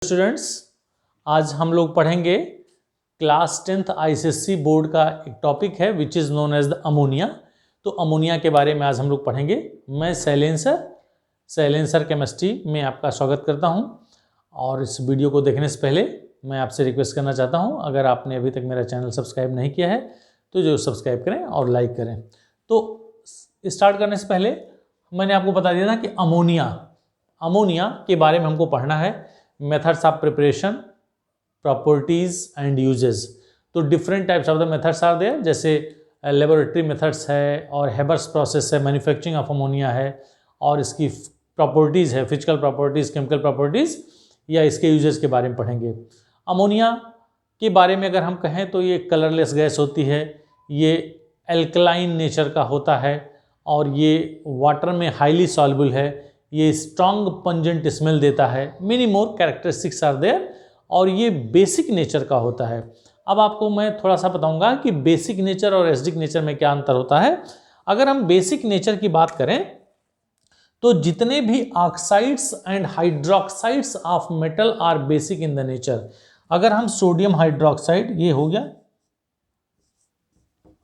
Students, आज हम लोग पढ़ेंगे क्लास 10th आईसीएससी बोर्ड का एक टॉपिक है which is known as the ammonia. तो अमोनिया के बारे में आज हम लोग पढ़ेंगे। मैं शैलेंसर केमिस्ट्री में आपका स्वागत करता हूं। और इस वीडियो को देखने से पहले मैं आपसे रिक्वेस्ट करना चाहता हूं, अगर आपने अभी तक मेरा चैनल सब्सक्राइब नहीं किया है तो जो सब्सक्राइब करें और लाइक करें। तो स्टार्ट करने से पहले मैंने आपको बता दिया था कि अमोनिया के बारे में हमको पढ़ना है। Methods of preparation, properties and uses. तो different types of the methods are there, जैसे लेबोरेटरी मेथड्स है और हेबर्स प्रोसेस है, मैन्युफैक्चरिंग ऑफ अमोनिया है, और इसकी प्रॉपर्टीज़ है, फिजिकल प्रॉपर्टीज़, केमिकल प्रॉपर्टीज़, या इसके यूजेस के बारे में पढ़ेंगे। अमोनिया के बारे में अगर हम कहें तो ये कलरलेस गैस होती है, ये एल्कलाइन नेचर का होता है और ये वाटर में हाईली सॉल्युबल है, ये स्ट्रॉन्ग पंजेंट स्मेल देता है, many more characteristics are there, और ये बेसिक नेचर का होता है। अब आपको मैं थोड़ा सा बताऊंगा कि बेसिक नेचर और एसिडिक नेचर में क्या अंतर होता है। अगर हम बेसिक नेचर की बात करें तो जितने भी oxides and hydroxides of metal are basic in the nature. अगर हम सोडियम हाइड्रोक्साइड, ये हो गया,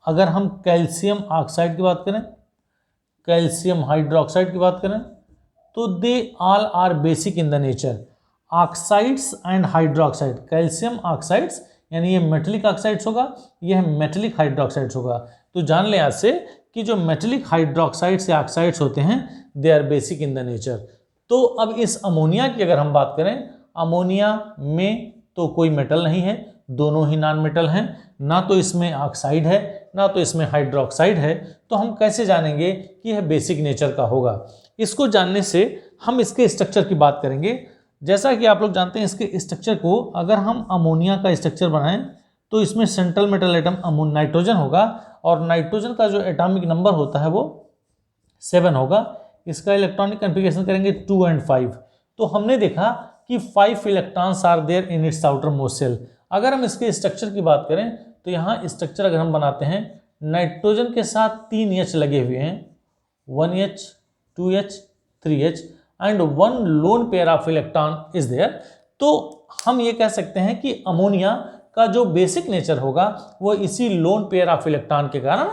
अगर हम कैल्शियम ऑक्साइड की बात करें, कैल्शियम हाइड्रोक्साइड की बात करें, तो they all are basic in the nature. Oxides and hydroxide, calcium oxides यानी ये मेटेलिक ऑक्साइड्स होगा, यह मेटेलिक हाइड्रोक्साइड्स होगा। तो जान ले आज से कि जो मेटेलिक हाइड्रोक्साइड्स या ऑक्साइड्स होते हैं they are basic in the nature. तो अब इस अमोनिया की अगर हम बात करें, अमोनिया में तो कोई मेटल नहीं है, दोनों ही नॉन मेटल हैं, ना तो इसमें ऑक्साइड है ना तो इसमें हाइड्रोक्साइड है। तो हम कैसे जानेंगे कि यह बेसिक नेचर का होगा? इसको जानने से हम इसके स्ट्रक्चर की बात करेंगे। जैसा कि आप लोग जानते हैं, इसके स्ट्रक्चर को अगर हम अमोनिया का स्ट्रक्चर बनाएं तो इसमें सेंट्रल मेटल एटम नाइट्रोजन होगा, और नाइट्रोजन का जो एटॉमिक नंबर होता है वो 7 होगा। इसका इलेक्ट्रॉनिक कॉन्फ़िगरेशन करेंगे 2 और 5। तो हमने देखा कि 5 electrons are there in its outermost shell. अगर हम इसके स्ट्रक्चर की बात करें तो यहाँ स्ट्रक्चर अगर हम बनाते हैं, नाइट्रोजन के साथ 3 H लगे हुए हैं, 1H, 2H, 3H and 1 lone pair of electron is there. तो हम ये कह सकते हैं कि अमोनिया का जो बेसिक नेचर होगा वो इसी लोन पेयर ऑफ इलेक्ट्रॉन के कारण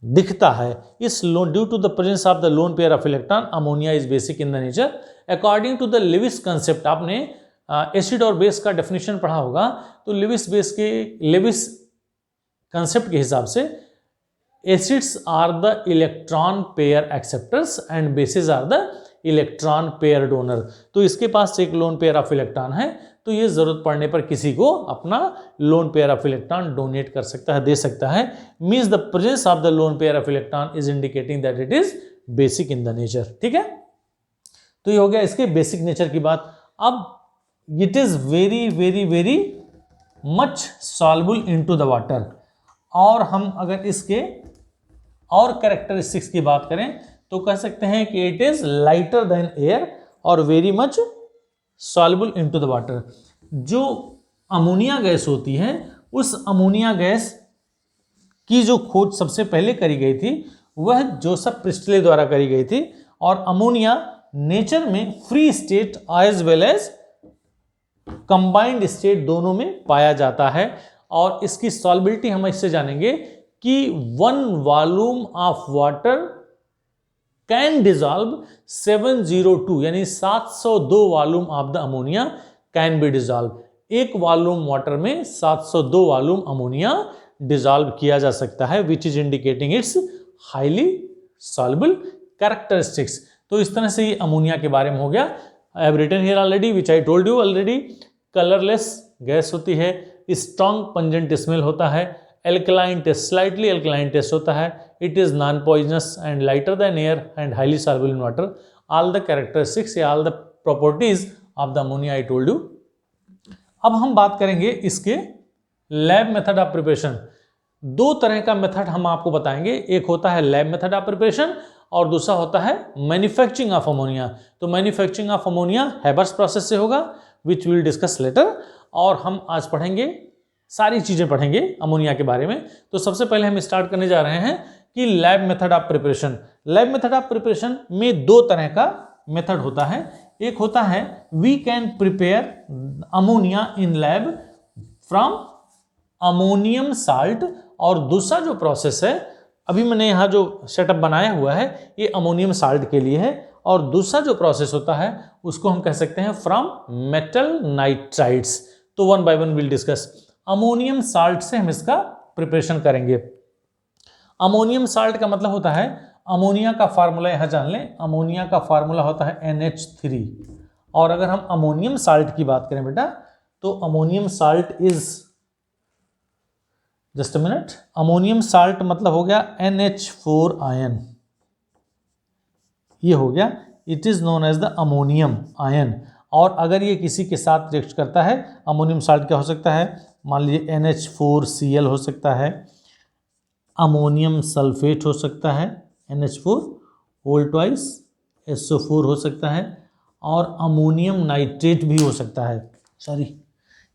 दिखता है। इस due to the presence of the lone pair of electron, ammonia is basic in the nature according to the Lewis concept. आपने एसिड और बेस का डेफिनेशन पढ़ा होगा, तो लेविस कंसेप्ट के हिसाब से acids are the electron pair acceptors and bases are the electron pair donor. तो इसके पास एक लोन पेयर ऑफ इलेक्ट्रॉन है, तो ये जरूरत पड़ने पर किसी को अपना loan pair of electron donate कर सकता है, दे सकता है। Means the presence of the lone pair of electron is indicating that it is basic in the nature. ठीक है, तो ये हो गया इसके बेसिक नेचर की बात। अब it is very very very much soluble into the water. और हम अगर इसके और कैरेक्टरिस्टिक्स की बात करें तो कह सकते हैं कि it is lighter than air और very much soluble into the water. जो अमोनिया गैस होती है, उस अमोनिया गैस की जो खोज सबसे पहले करी गई थी वह जोसेफ प्रिस्टले द्वारा करी गई थी। और अमोनिया नेचर में free state as well as combined state दोनों में पाया जाता है। और इसकी सॉल्युबिलिटी हम इससे जानेंगे कि 1 volume of water can dissolve 702 यानी 702 volume of the ammonia can be dissolve. एक वॉल्यूम वाटर में 702 वॉल्यूम अमोनिया डिजॉल्व किया जा सकता है, which is indicating it's highly soluble characteristics. तो इस तरह से ये अमोनिया के बारे में हो गया। I have written here already which I told you already. Colourless gas होती है, स्ट्रॉन्ग पंजेंट स्मेल होता है, alkaline taste, slightly alkaline taste होता है, it is non poisonous and lighter than air and highly soluble in water. All the characteristics या all the properties of the ammonia I told you. अब हम बात करेंगे इसके लैब मेथड ऑफ प्रिपरेशन। 2 तरह का मेथड हम आपको बताएंगे, एक होता है लैब मेथड ऑफ प्रिपरेशन और दूसरा होता है मैन्युफैक्चरिंग ऑफ अमोनिया। तो manufacturing of ammonia Haber's process से होगा, विच विल डिस्कस लेटर। और हम आज पढ़ेंगे, सारी चीजें पढ़ेंगे अमोनिया के बारे में। तो सबसे पहले हम स्टार्ट करने जा रहे हैं कि lab method of preparation. Lab method of preparation में 2 तरह का मेथड होता है। एक होता है we can prepare ammonia in lab from ammonium salt, और दूसरा जो प्रोसेस है, अभी मैंने यहाँ जो सेटअप बनाया हुआ है ये अमोनियम साल्ट के लिए है, और दूसरा जो प्रोसेस होता है उसको हम कह सकते हैं फ्रॉम मेटल नाइट्राइड्स। तो one by one will discuss. Ammonium salt से हम इसका प्रिपरेशन करेंगे। अमोनियम साल्ट का मतलब होता है, अमोनिया का फार्मूला यहाँ जान लें, अमोनिया का फार्मूला होता है NH3, और अगर हम अमोनियम साल्ट की बात करें बेटा तो ammonium salt is, just a minute, ammonium salt मतलब हो गया NH4 आयन, ये हो गया, it is known as the ammonium ion. और अगर ये किसी के साथ रिएक्ट करता है, अमोनियम साल्ट क्या हो सकता है, मान लीजिए NH4Cl हो सकता है, अमोनियम सल्फेट हो सकता है NH4 होल ट्वाइस, SO4 हो सकता है, और अमोनियम नाइट्रेट भी हो सकता है, सॉरी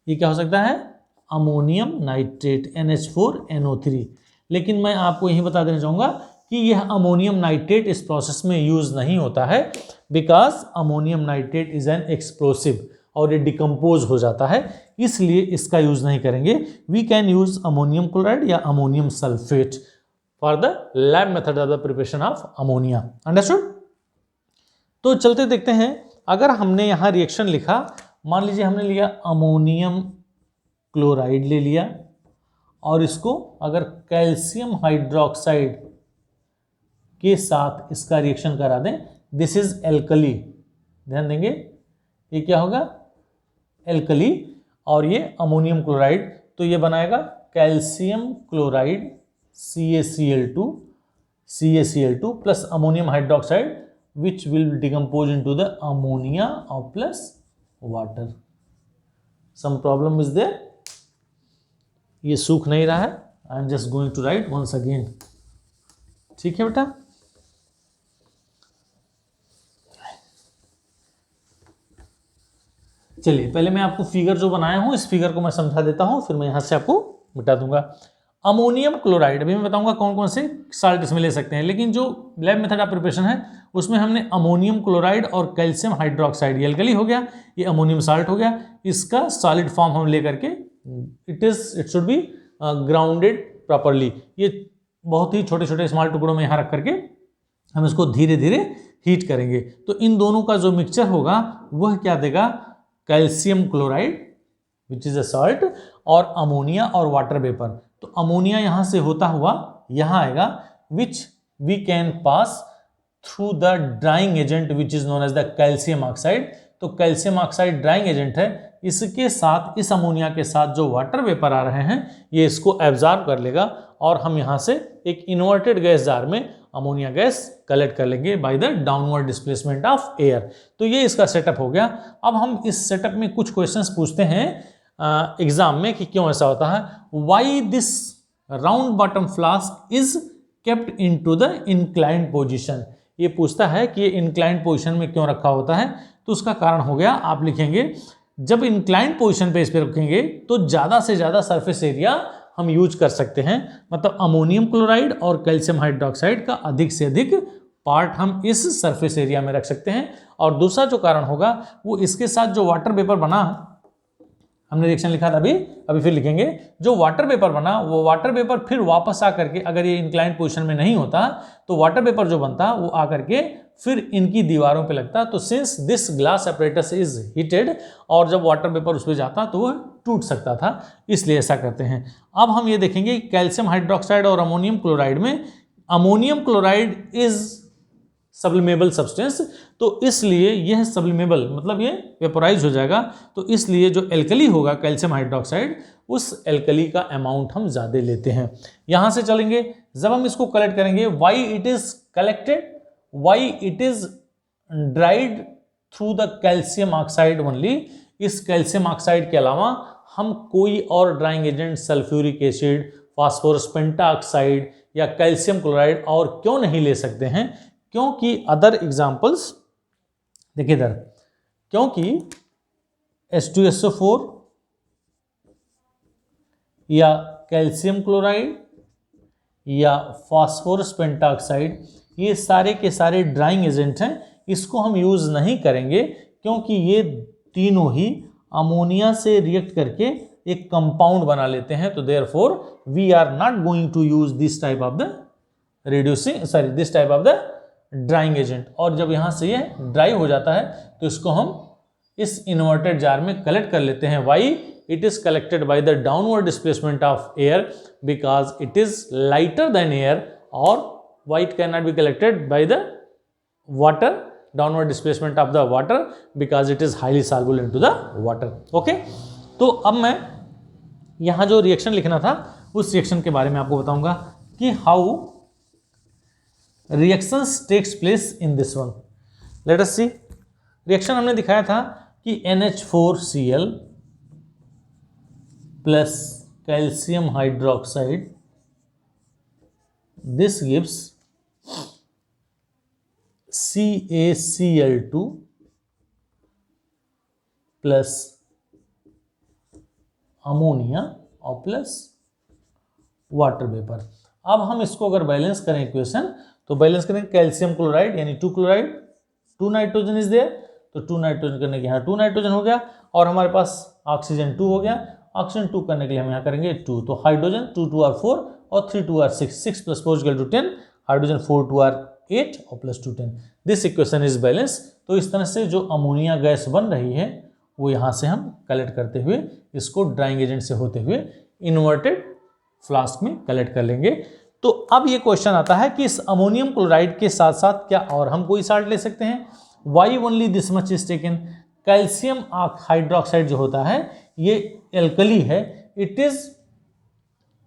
ये क्या हो सकता है, अमोनियम नाइट्रेट NH4NO3। लेकिन मैं आपको यही बता देना चाहूँगा कि यह अमोनियम नाइट्रेट इस प्रोसेस में यूज़ नहीं होता है, because ammonium nitrate is an explosive और ये डिकम्पोज हो जाता है, इसलिए इसका यूज़ नहीं करेंगे। We can use ammonium chloride या ammonium sulphate for the lab method of the preparation of ammonia. Understood? तो चलते देखते हैं, अगर हमने यहाँ रिएक्शन लिखा, मान लीजिए हमने लिया अमोनियम क्लोराइड ले लिया, और इसको अगर कैल्शियम हाइड्रोक्साइड के साथ इसका रिएक्शन करा दें, दिस इज एल्कली, ध्यान देंगे ये क्या होगा, एल्कली, और ये अमोनियम क्लोराइड, तो ये बनाएगा calcium chloride CaCl2 plus ammonium hydroxide which will decompose into the ammonia or plus water. Some problem is there? ये सूख नहीं रहा है, I am just going to write once again. ठीक है बेटा? चलिए पहले मैं आपको फिगर जो बनाया हूं इस फिगर को मैं समझा देता हूं, फिर मैं यहां से आपको मिटा दूंगा। अमोनियम क्लोराइड, अभी मैं बताऊंगा कौन कौन से साल्ट इसमें ले सकते हैं, लेकिन जो लैब मेथड ऑफ प्रिपरेशन है उसमें हमने अमोनियम क्लोराइड और कैल्शियम हाइड्रोक्साइड, ये एल्कली हो गया, ये अमोनियम साल्ट हो गया, इसका सॉलिड फॉर्म हम ले करके it should be grounded properly, ये बहुत ही छोटे छोटे स्मॉल टुकड़ों में यहाँ रख करके हम इसको धीरे धीरे हीट करेंगे। तो इन दोनों का जो मिक्सचर होगा वह क्या देगा, calcium chloride which is a salt, और अमोनिया और वाटर वेपर। तो अमोनिया यहाँ से होता हुआ यहाँ आएगा, which we can pass through the drying agent which is known as the calcium oxide. तो कैल्शियम ऑक्साइड ड्राइंग एजेंट है, इसके साथ इस अमोनिया के साथ जो वाटर वेपर आ रहे हैं ये इसको एब्जॉर्ब कर लेगा, और हम यहाँ से एक इन्वर्टेड गैस जार में अमोनिया गैस कलेक्ट कर लेंगे bye the downward displacement of air. तो ये इसका सेटअप हो गया। अब हम इस सेटअप में कुछ क्वेश्चंस पूछते हैं एग्जाम में कि क्यों ऐसा होता है, why this round bottom flask is kept into the inclined position. ये पूछता है कि ये इंक्लाइंड पोजीशन में क्यों रखा होता है, तो उसका कारण हो गया, आप लिखेंगे जब इंक्लाइंड पोजीशन पे इस पे रखेंगे तो ज़्यादा से ज़्यादा सरफेस एरिया हम यूज कर सकते हैं, मतलब अमोनियम क्लोराइड और कैल्शियम हाइड्रोक्साइड का अधिक से अधिक पार्ट हम इस सरफेस एरिया में रख सकते हैं। और दूसरा जो कारण होगा वो इसके साथ जो वाटर वेपर बना, हमने रिएक्शन लिखा था अभी फिर लिखेंगे, जो वाटर वेपर बना वो वाटर वेपर फिर वापस आ करके, अगर ये इंक्लाइंड पोजीशन में नहीं होता तो वाटर वेपर जो बनता वो आ करके फिर इनकी दीवारों पे लगता। तो since this glass apparatus is heated, और जब वाटर वेपर उस पर जाता तो वह टूट सकता था, इसलिए ऐसा करते हैं। अब हम ये देखेंगे कैल्शियम हाइड्रोक्साइड और अमोनियम क्लोराइड में, ammonium chloride is sublimable substance, तो इसलिए यह सब्लिमेबल मतलब ये वेपोराइज हो जाएगा, तो इसलिए जो एल्कली होगा कैल्शियम हाइड्रोक्साइड, उस एल्कली का अमाउंट हम ज़्यादा लेते हैं। यहाँ से चलेंगे, जब हम इसको कलेक्ट करेंगे, Y it is collected, Y it is dried through the calcium oxide only. इस कैल्शियम ऑक्साइड के अलावा हम कोई और drying agent, sulphuric acid, phosphorus pentoxide या कैल्शियम क्लोराइड और क्यों नहीं ले सकते हैं, क्योंकि अदर एग्जाम्पल्स देखिए इधर, क्योंकि H2SO4 या कैल्शियम क्लोराइड या फास्फोरस पेंटाऑक्साइड ये सारे के सारे ड्राइंग एजेंट हैं, इसको हम यूज़ नहीं करेंगे क्योंकि ये तीनों ही अमोनिया से रिएक्ट करके एक कंपाउंड बना लेते हैं, तो therefore we are not going to use this type of the this type of the drying agent. और जब यहाँ से ये ड्राई हो जाता है तो इसको हम इस इन्वर्टेड जार में कलेक्ट कर लेते हैं। Why? It is collected by the downward displacement of air because it is lighter than air, और why it cannot be collected by the water, downward displacement of the water, because it is highly soluble into the water. Okay, तो अब मैं यहाँ जो reaction लिखना था उस reaction के बारे में आपको बताऊंगा कि how reactions takes place in this one. Let us see. Reaction हमने दिखाया था कि NH4Cl plus calcium hydroxide, this gives CaCl2 plus ammonia और प्लस वाटर वेपर। अब हम इसको अगर बैलेंस करें इक्वेशन, तो बैलेंस करें कैल्शियम क्लोराइड यानी 2 क्लोराइड, 2 नाइट्रोजन इज देयर, तो 2 नाइट्रोजन करने के यहाँ 2 नाइट्रोजन हो गया, और हमारे पास ऑक्सीजन 2 हो गया। ऑक्सीजन 2 करने के लिए हम यहाँ करेंगे 2, तो हाइड्रोजन 2 2 आर 4 और 3 2 are 6, 6 plus 4 equal to 10, hydrogen 4 2 are 8 और plus 2 10। This equation is balance. तो इस तरह से जो अमोनिया गैस बन रही है वो यहाँ से हम कलेक्ट करते हुए इसको ड्राइंग एजेंट से होते हुए इन्वर्टेड फ्लास्क में कलेक्ट कर लेंगे। तो अब ये क्वेश्चन आता है कि इस अमोनियम क्लोराइड के साथ साथ क्या और हम कोई साल्ट ले सकते हैं? Why only this much is taken? Calcium hydroxide जो होता है ये एल्कली है, it is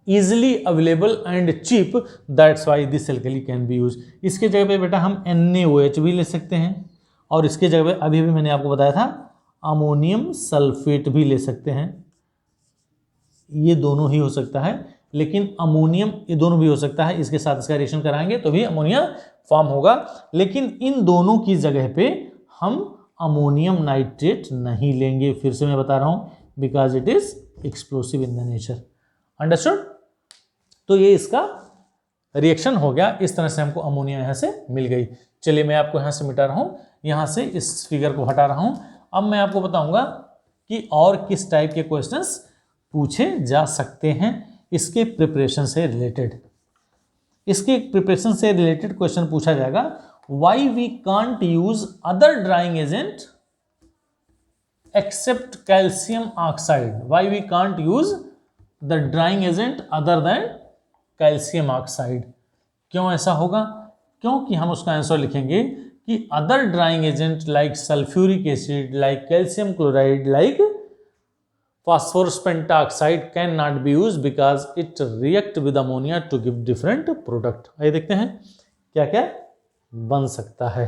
easily available and cheap, that's why this alkali can be used। इसके जगह पे बेटा हम NaOH भी ले सकते हैं, और इसके जगह पे अभी भी मैंने आपको बताया था अमोनियम सल्फेट भी ले सकते हैं। ये दोनों ही हो सकता है, लेकिन अमोनियम ये दोनों भी हो सकता है, इसके साथ इसका रिएक्शन कराएंगे तो भी अमोनिया फॉर्म होगा, लेकिन इन दोनों की जगह पे हम अमोनियम नाइट्रेट नहीं लेंगे। फिर से मैं बता रहा हूँ, because it is explosive in the nature. Understood? तो ये इसका रिएक्शन हो गया। इस तरह से हमको अमोनिया यहाँ से मिल गई। चलिए मैं आपको यहाँ से मिटा रहा हूँ, यहाँ से इस फिगर को हटा रहा हूँ। अब मैं आपको बताऊंगा कि और किस टाइप के क्वेश्चंस पूछे जा सकते हैं इसके प्रिपरेशन से रिलेटेड। इसके प्रिपरेशन से रिलेटेड क्वेश्चन पूछा जाएगा, why we can't use other drying agent except calcium oxide? Why we can't use the drying agent other than calcium oxide? क्यों ऐसा होगा? क्योंकि हम उसका आंसर लिखेंगे कि other drying agent like sulphuric acid, like calcium chloride, like phosphorus pentaoxide can not be use because it react with ammonia to give different product. आइए देखते हैं क्या क्या बन सकता है।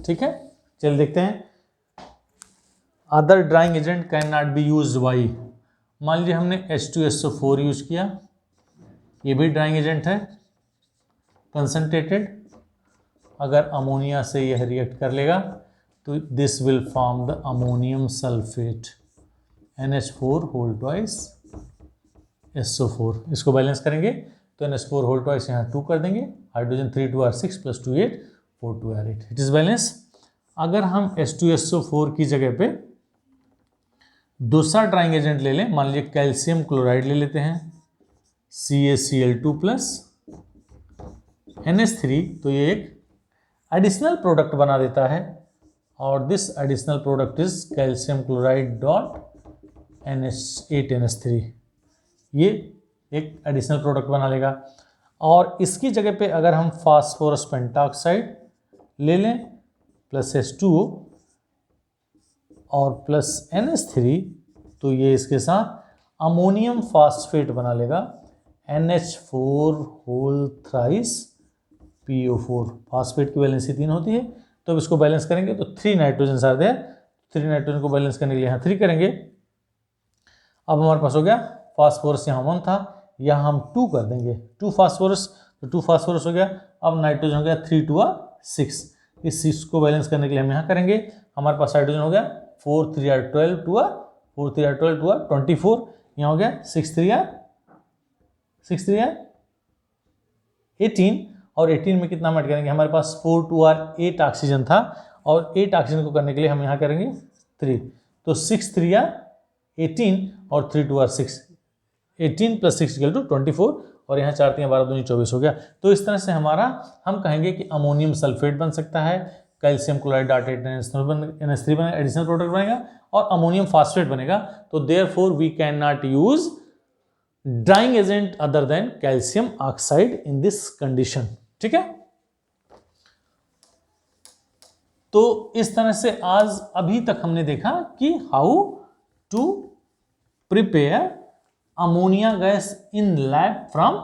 ठीक है, चलिए देखते हैं। Other drying agent can not be use why? मान लीजिए हमने H2SO4 यूज किया, ये भी ड्राइंग एजेंट है कंसंट्रेटेड। अगर अमोनिया से यह रिएक्ट कर लेगा तो this will form the ammonium sulphate NH4 whole twice SO4। इसको बैलेंस करेंगे तो NH4 होल ट्वाइस यहाँ 2 कर देंगे, hydrogen 3 2 are 6 plus 2 8 4 2 are 8, it is balance. अगर हम H2SO4 की जगह पे दूसरा ड्राइंग एजेंट ले लें, मान लीजिए कैल्शियम क्लोराइड ले लेते हैं CaCl2 प्लस NH3, तो ये एक एडिशनल प्रोडक्ट बना देता है, और this additional product is calcium chloride dot NH8NH3। ये एक एडिशनल प्रोडक्ट बना लेगा। और इसकी जगह पे अगर हम फास्फोरस पेंटाऑक्साइड ले लें प्लस H2O और प्लस NH3, तो ये इसके साथ अमोनियम फास्फेट बना लेगा NH4 whole thrice PO4। Phosphate की वैलेंसी 3 होती है, तो अब इसको बैलेंस करेंगे तो 3 नाइट्रोजन आर देयर। 3 नाइट्रोजन को बैलेंस करने के लिए यहाँ 3 करेंगे। अब हमारे पास हो गया फास्फोरस, यहाँ 1 था, यहाँ हम 2 कर देंगे, 2 फास्फोरस, तो 2 फास्फोरस हो गया। अब नाइट्रोजन हो गया 3 2 6। इस 6 को बैलेंस करने के लिए हम यहाँ करेंगे, हमारे पास हाइड्रोजन हो गया 4 3 r 12 2 r 4 3 r 12 2 r 24, यहाँ हो गया 6 3 r 18, और 18 में कितना हम ऐड करेंगे, हमारे पास 4 2 r 8 ऑक्सीजन था, और 8 ऑक्सीजन को करने के लिए हम यहाँ करेंगे 3, तो 6 3 r 18 और 3 2 r 6, 18 + 6 = 24, और यहाँ 4 3 12 दूनी 24 हो गया। तो इस तरह से हमारा हम कहेंगे कि अमोनियम सल्फेट बन सकता है, कैल्शियम क्लोराइड डार्टेट NH3 बनेगा, एडिशनल प्रोडक्ट बनेगा, और अमोनियम फास्फेट बनेगा। तो therefore we can not use drying agent other than calcium oxide in this condition. ठीक है, तो इस तरह से आज अभी तक हमने देखा कि how to prepare ammonia gas in lab from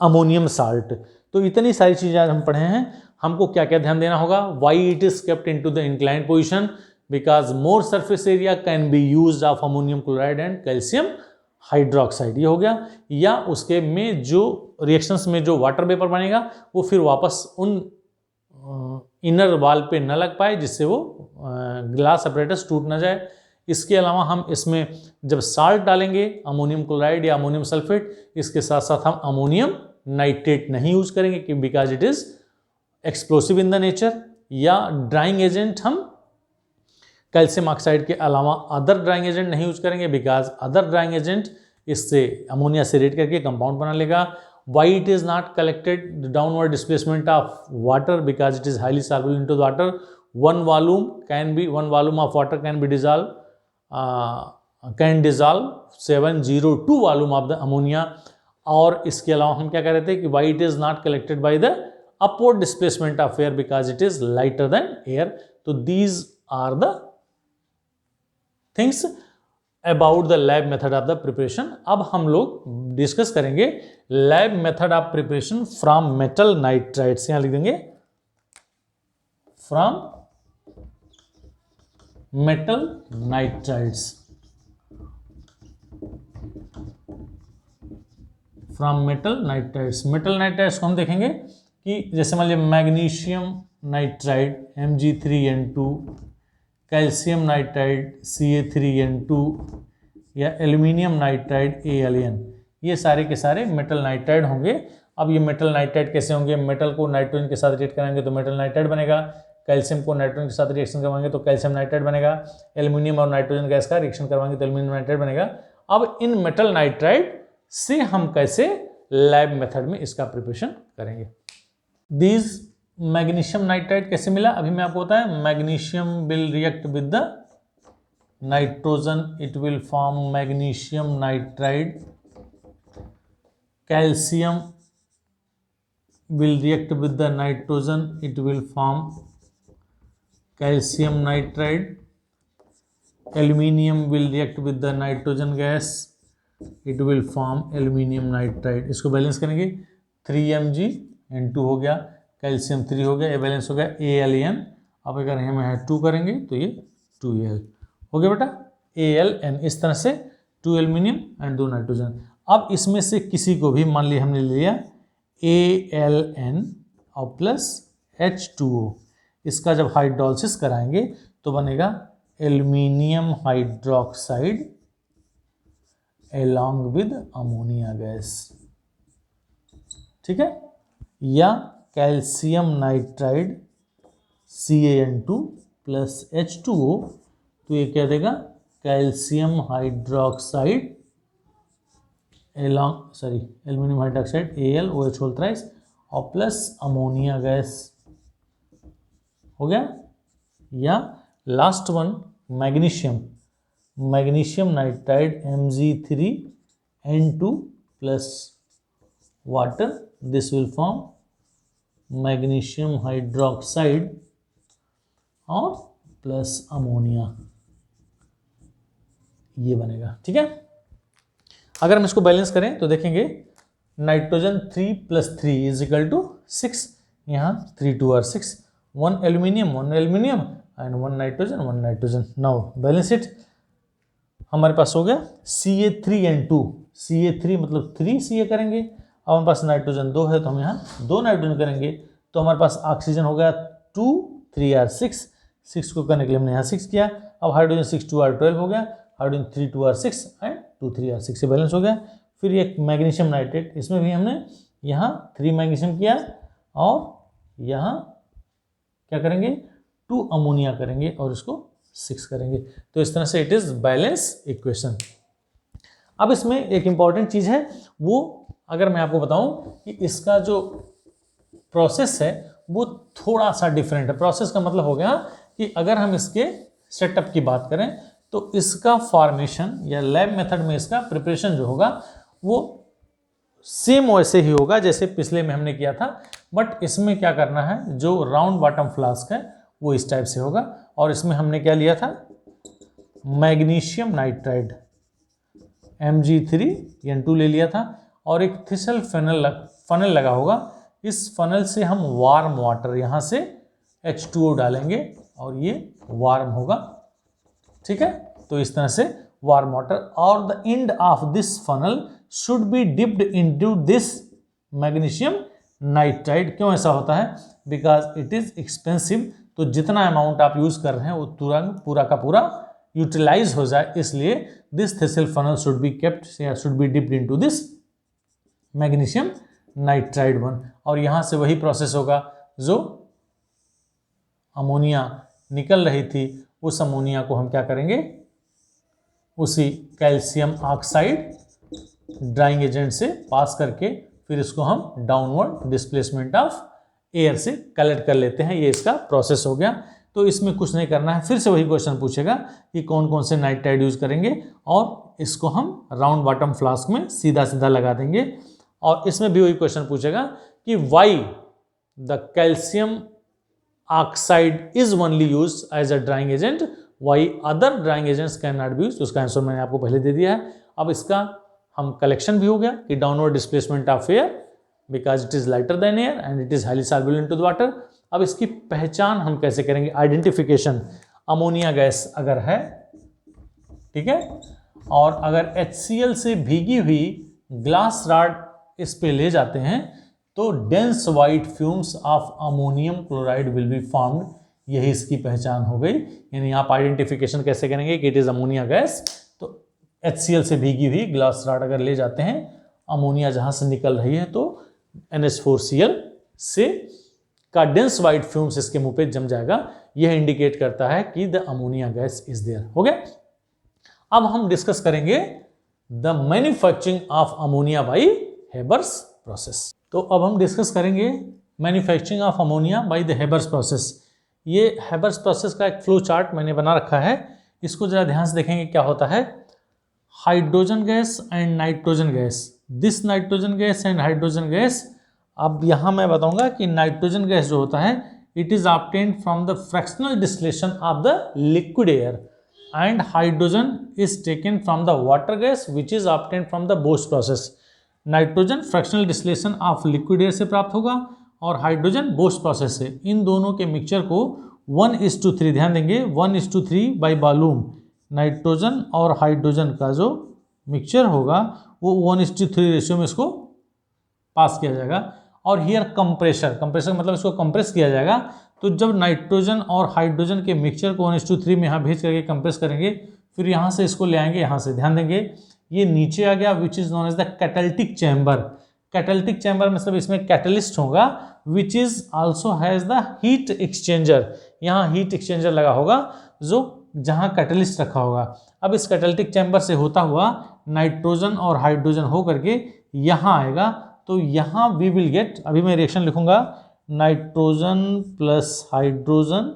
ammonium salt. तो इतनी सारी चीजें आज हम पढ़े हैं। हमको क्या क्या ध्यान देना होगा, Y it is kept into the inclined position, because more surface area can be used of ammonium chloride and calcium hydroxide, ये हो गया। या उसके में जो रिएक्शंस में जो वाटर वेपर बनेगा वो फिर वापस उन इनर वाल पे न लग पाए, जिससे वो ग्लास अपरेटस टूट ना जाए। इसके अलावा हम इसमें जब साल्ट डालेंगे, अमोनियम क्लोराइड या अमोनियम सल्फेट, इसके साथ साथ हम अमोनियम नाइट्रेट नहीं यूज करेंगे कि because it is explosive in the nature. या ड्राइंग एजेंट हम कैल्शियम ऑक्साइड के अलावा अदर ड्राइंग एजेंट नहीं यूज करेंगे, बिकॉज अदर ड्राइंग एजेंट इससे अमोनिया से रेट करके कंपाउंड बना लेगा। Y it is not collected the downward displacement of water, because it is highly soluble into the water. one volume of water can dissolve 702 volume of the ammonia। और इसके अलावा हम क्या कह रहे थे कि why it is not collected by the upward displacement of air, because it is lighter than air। तो these are the things about the lab method of the preparation। अब हम लोग डिस्कस करेंगे lab method of preparation from metal nitrides. यहां लिख देंगे from metal nitrides, from metal nitrides. Metal nitrides को हम देखेंगे कि जैसे मान लीजिए magnesium nitride Mg3N2, calcium nitride Ca3N2, या एल्यूमिनियम नाइट्राइड AlN, ये सारे के सारे मेटल नाइट्राइड होंगे। अब ये मेटल नाइट्राइड कैसे होंगे, मेटल को नाइट्रोजन के साथ रिएक्ट कराएंगे तो मेटल नाइट्राइड बनेगा, कैल्शियम को नाइट्रोजन के साथ रिएक्शन करवाएंगे तो कैल्शियम नाइट्राइड बनेगा, एल्यूमिनियम और नाइट्रोजन गैस का रिएक्शन करवाएंगे तो एल्यूमिनियम नाइट्राइड बनेगा। अब इन मेटल नाइट्राइड से हम कैसे लैब मेथड में इसका प्रिपरेशन करेंगे। दीज मैग्नीशियम नाइट्राइड कैसे मिला, अभी मैं आपको बताया, magnesium will react with the nitrogen, it will form magnesium nitride. Calcium will react with the nitrogen, it will form calcium nitride। aluminium will react with the nitrogen gas, it will form aluminium nitride। इसको balance करेंगे 3Mg N2 हो गया, calcium 3 हो गया, ये balance हो गया AlN। अब अगर हम यहाँ 2 करेंगे तो ये 2Al हो गया बेटा, AlN। इस तरह से 2 एल्यूमिनियम एंड 2 नाइट्रोजन। अब इसमें से किसी को भी मान लिया हमने ले लिया AlN और प्लस H2O, इसका जब हाइड्रोलिसिस कराएंगे तो बनेगा aluminium hydroxide along with ammonia gas. ठीक है, या calcium nitride CaN2 plus H2O, तो ये क्या देगा, calcium hydroxide aluminium hydroxide AlOH whole thrice और प्लस अमोनिया गैस हो गया। या last one magnesium nitride Mg3N2 plus water, this will form magnesium hydroxide और प्लस अमोनिया, ये बनेगा। ठीक है, अगर हम इसको बैलेंस करें तो देखेंगे नाइट्रोजन 3 + 3 = 6, यहाँ 3 2 are 6, 1 aluminium and 1 nitrogen. Now balance it, हमारे पास हो गया Ca3N2, Ca3 मतलब 3 Ca करेंगे अब हमारे पास नाइट्रोजन 2 है तो हम यहाँ 2 नाइट्रोजन करेंगे, तो हमारे पास ऑक्सीजन हो गया 2 3R 6 को करने के लिए हमने यहाँ 6 किया। अब हाइड्रोजन 6 2R 12 हो गया, हाइड्रोजन 3 2R 6 एंड 2 3R 6 से बैलेंस हो गया। फिर एक मैग्नीशियम नाइट्रेट, इसमें भी हमने यहाँ 3 मैग्नीशियम किया और यहाँ क्या करेंगे 2 अमोनिया करेंगे और इसको 6 करेंगे। तो इस तरह से इट इज़ बैलेंस इक्वेशन। अब इसमें एक इम्पॉर्टेंट चीज़ है, वो अगर मैं आपको बताऊं कि इसका जो प्रोसेस है वो थोड़ा सा डिफरेंट है। प्रोसेस का मतलब हो गया कि अगर हम इसके सेटअप की बात करें तो इसका फॉर्मेशन या लैब मेथड में इसका प्रिपरेशन जो होगा वो सेम वैसे ही होगा जैसे पिछले में हमने किया था, बट इसमें क्या करना है, जो राउंड बॉटम फ्लास्क है वो इस टाइप से होगा और इसमें हमने क्या लिया था, मैग्नीशियम नाइट्राइड Mg3N2 ले लिया था और एक थिसल फनल लगा होगा। इस फनल से हम वार्म वाटर यहाँ से H2O डालेंगे और ये वार्म होगा, ठीक है। तो इस तरह से वार्म वाटर और the end of this funnel should be dipped into this magnesium nitride. क्यों ऐसा होता है, बिकॉज इट इज एक्सपेंसिव, तो जितना अमाउंट आप यूज कर रहे हैं वो तुरंत पूरा का पूरा यूटिलाइज हो जाए, इसलिए this thistle funnel should be kept या should be dipped into this magnesium nitride 1। और यहाँ से वही प्रोसेस होगा, जो अमोनिया निकल रही थी उस अमोनिया को हम क्या करेंगे, उसी कैल्शियम ऑक्साइड ड्राइंग एजेंट से पास करके फिर इसको हम डाउनवर्ड डिस्प्लेसमेंट ऑफ एयर से कलेक्ट कर लेते हैं। ये इसका प्रोसेस हो गया। तो इसमें कुछ नहीं करना है, फिर से वही क्वेश्चन पूछेगा कि कौन कौन से नाइट्राइड यूज करेंगे और इसको हम राउंड बॉटम फ्लास्क में सीधा सीधा लगा देंगे। और इसमें भी वही क्वेश्चन पूछेगा कि why the calcium oxide is only use as a drying agent, why other drying agents can not be use. उसका आंसर मैंने आपको पहले दे दिया है। अब इसका हम कलेक्शन भी हो गया कि downward displacement of air because it is lighter than air and it is highly soluble into the water. अब इसकी पहचान हम कैसे करेंगे, आइडेंटिफिकेशन। अमोनिया गैस अगर है, ठीक है, और अगर HCl से भीगी हुई ग्लास रॉड इस पे ले जाते हैं तो dense white fumes of ammonium chloride will be formed. यही इसकी पहचान हो गई। यानी आप आइडेंटिफिकेशन कैसे करेंगे कि इट इज अमोनिया गैस, तो HCl से भीगी हुई ग्लास रॉड अगर ले जाते हैं, अमोनिया जहां से निकल रही है तो NH4Cl से का डेंस वाइट फ्यूम्स इसके मुंह पे जम जाएगा। यह इंडिकेट करता है कि the ammonia gas is there. हो गया। अब हम डिस्कस करेंगे the manufacturing of ammonia by Haber's process. तो अब हम डिस्कस करेंगे manufacturing of ammonia by the Haber's process. ये हेबर्स प्रोसेस का एक फ्लो चार्ट मैंने बना रखा है, इसको जरा ध्यान से देखेंगे क्या होता है। Hydrogen gas and nitrogen gas, this nitrogen gas and hydrogen gas. अब यहाँ मैं बताऊंगा कि नाइट्रोजन गैस जो होता है it is obtained from the fractional distillation of the liquid air and hydrogen is taken from the water gas which is obtained from the Bosch process. Nitrogen fractional distillation of liquid air से प्राप्त होगा और hydrogen boast process से। इन दोनों के mixture को 1:3, ध्यान देंगे 1:3 बाई वॉल्यूम, नाइट्रोजन और हाइड्रोजन का जो मिक्सचर होगा वो 1:3 रेशियो में इसको पास किया जाएगा। और हियर कंप्रेशर मतलब इसको कंप्रेस किया जाएगा। तो जब नाइट्रोजन और हाइड्रोजन के मिक्सचर को 1:3 में यहाँ भेज करके कंप्रेस करेंगे, फिर यहाँ से इसको ले आएंगे, यहाँ से ध्यान देंगे ये नीचे आ गया which is known as the catalytic chamber. Catalytic chamber मतलब इसमें कैटलिस्ट होगा which is also has the heat exchanger. यहाँ हीट एक्सचेंजर लगा होगा जो जहाँ कैटलिस्ट रखा होगा। अब इस कैटलिटिक चैम्बर से होता हुआ नाइट्रोजन और हाइड्रोजन हो करके यहाँ आएगा। तो यहाँ वी विल गेट, अभी मैं रिएक्शन लिखूंगा, nitrogen plus hydrogen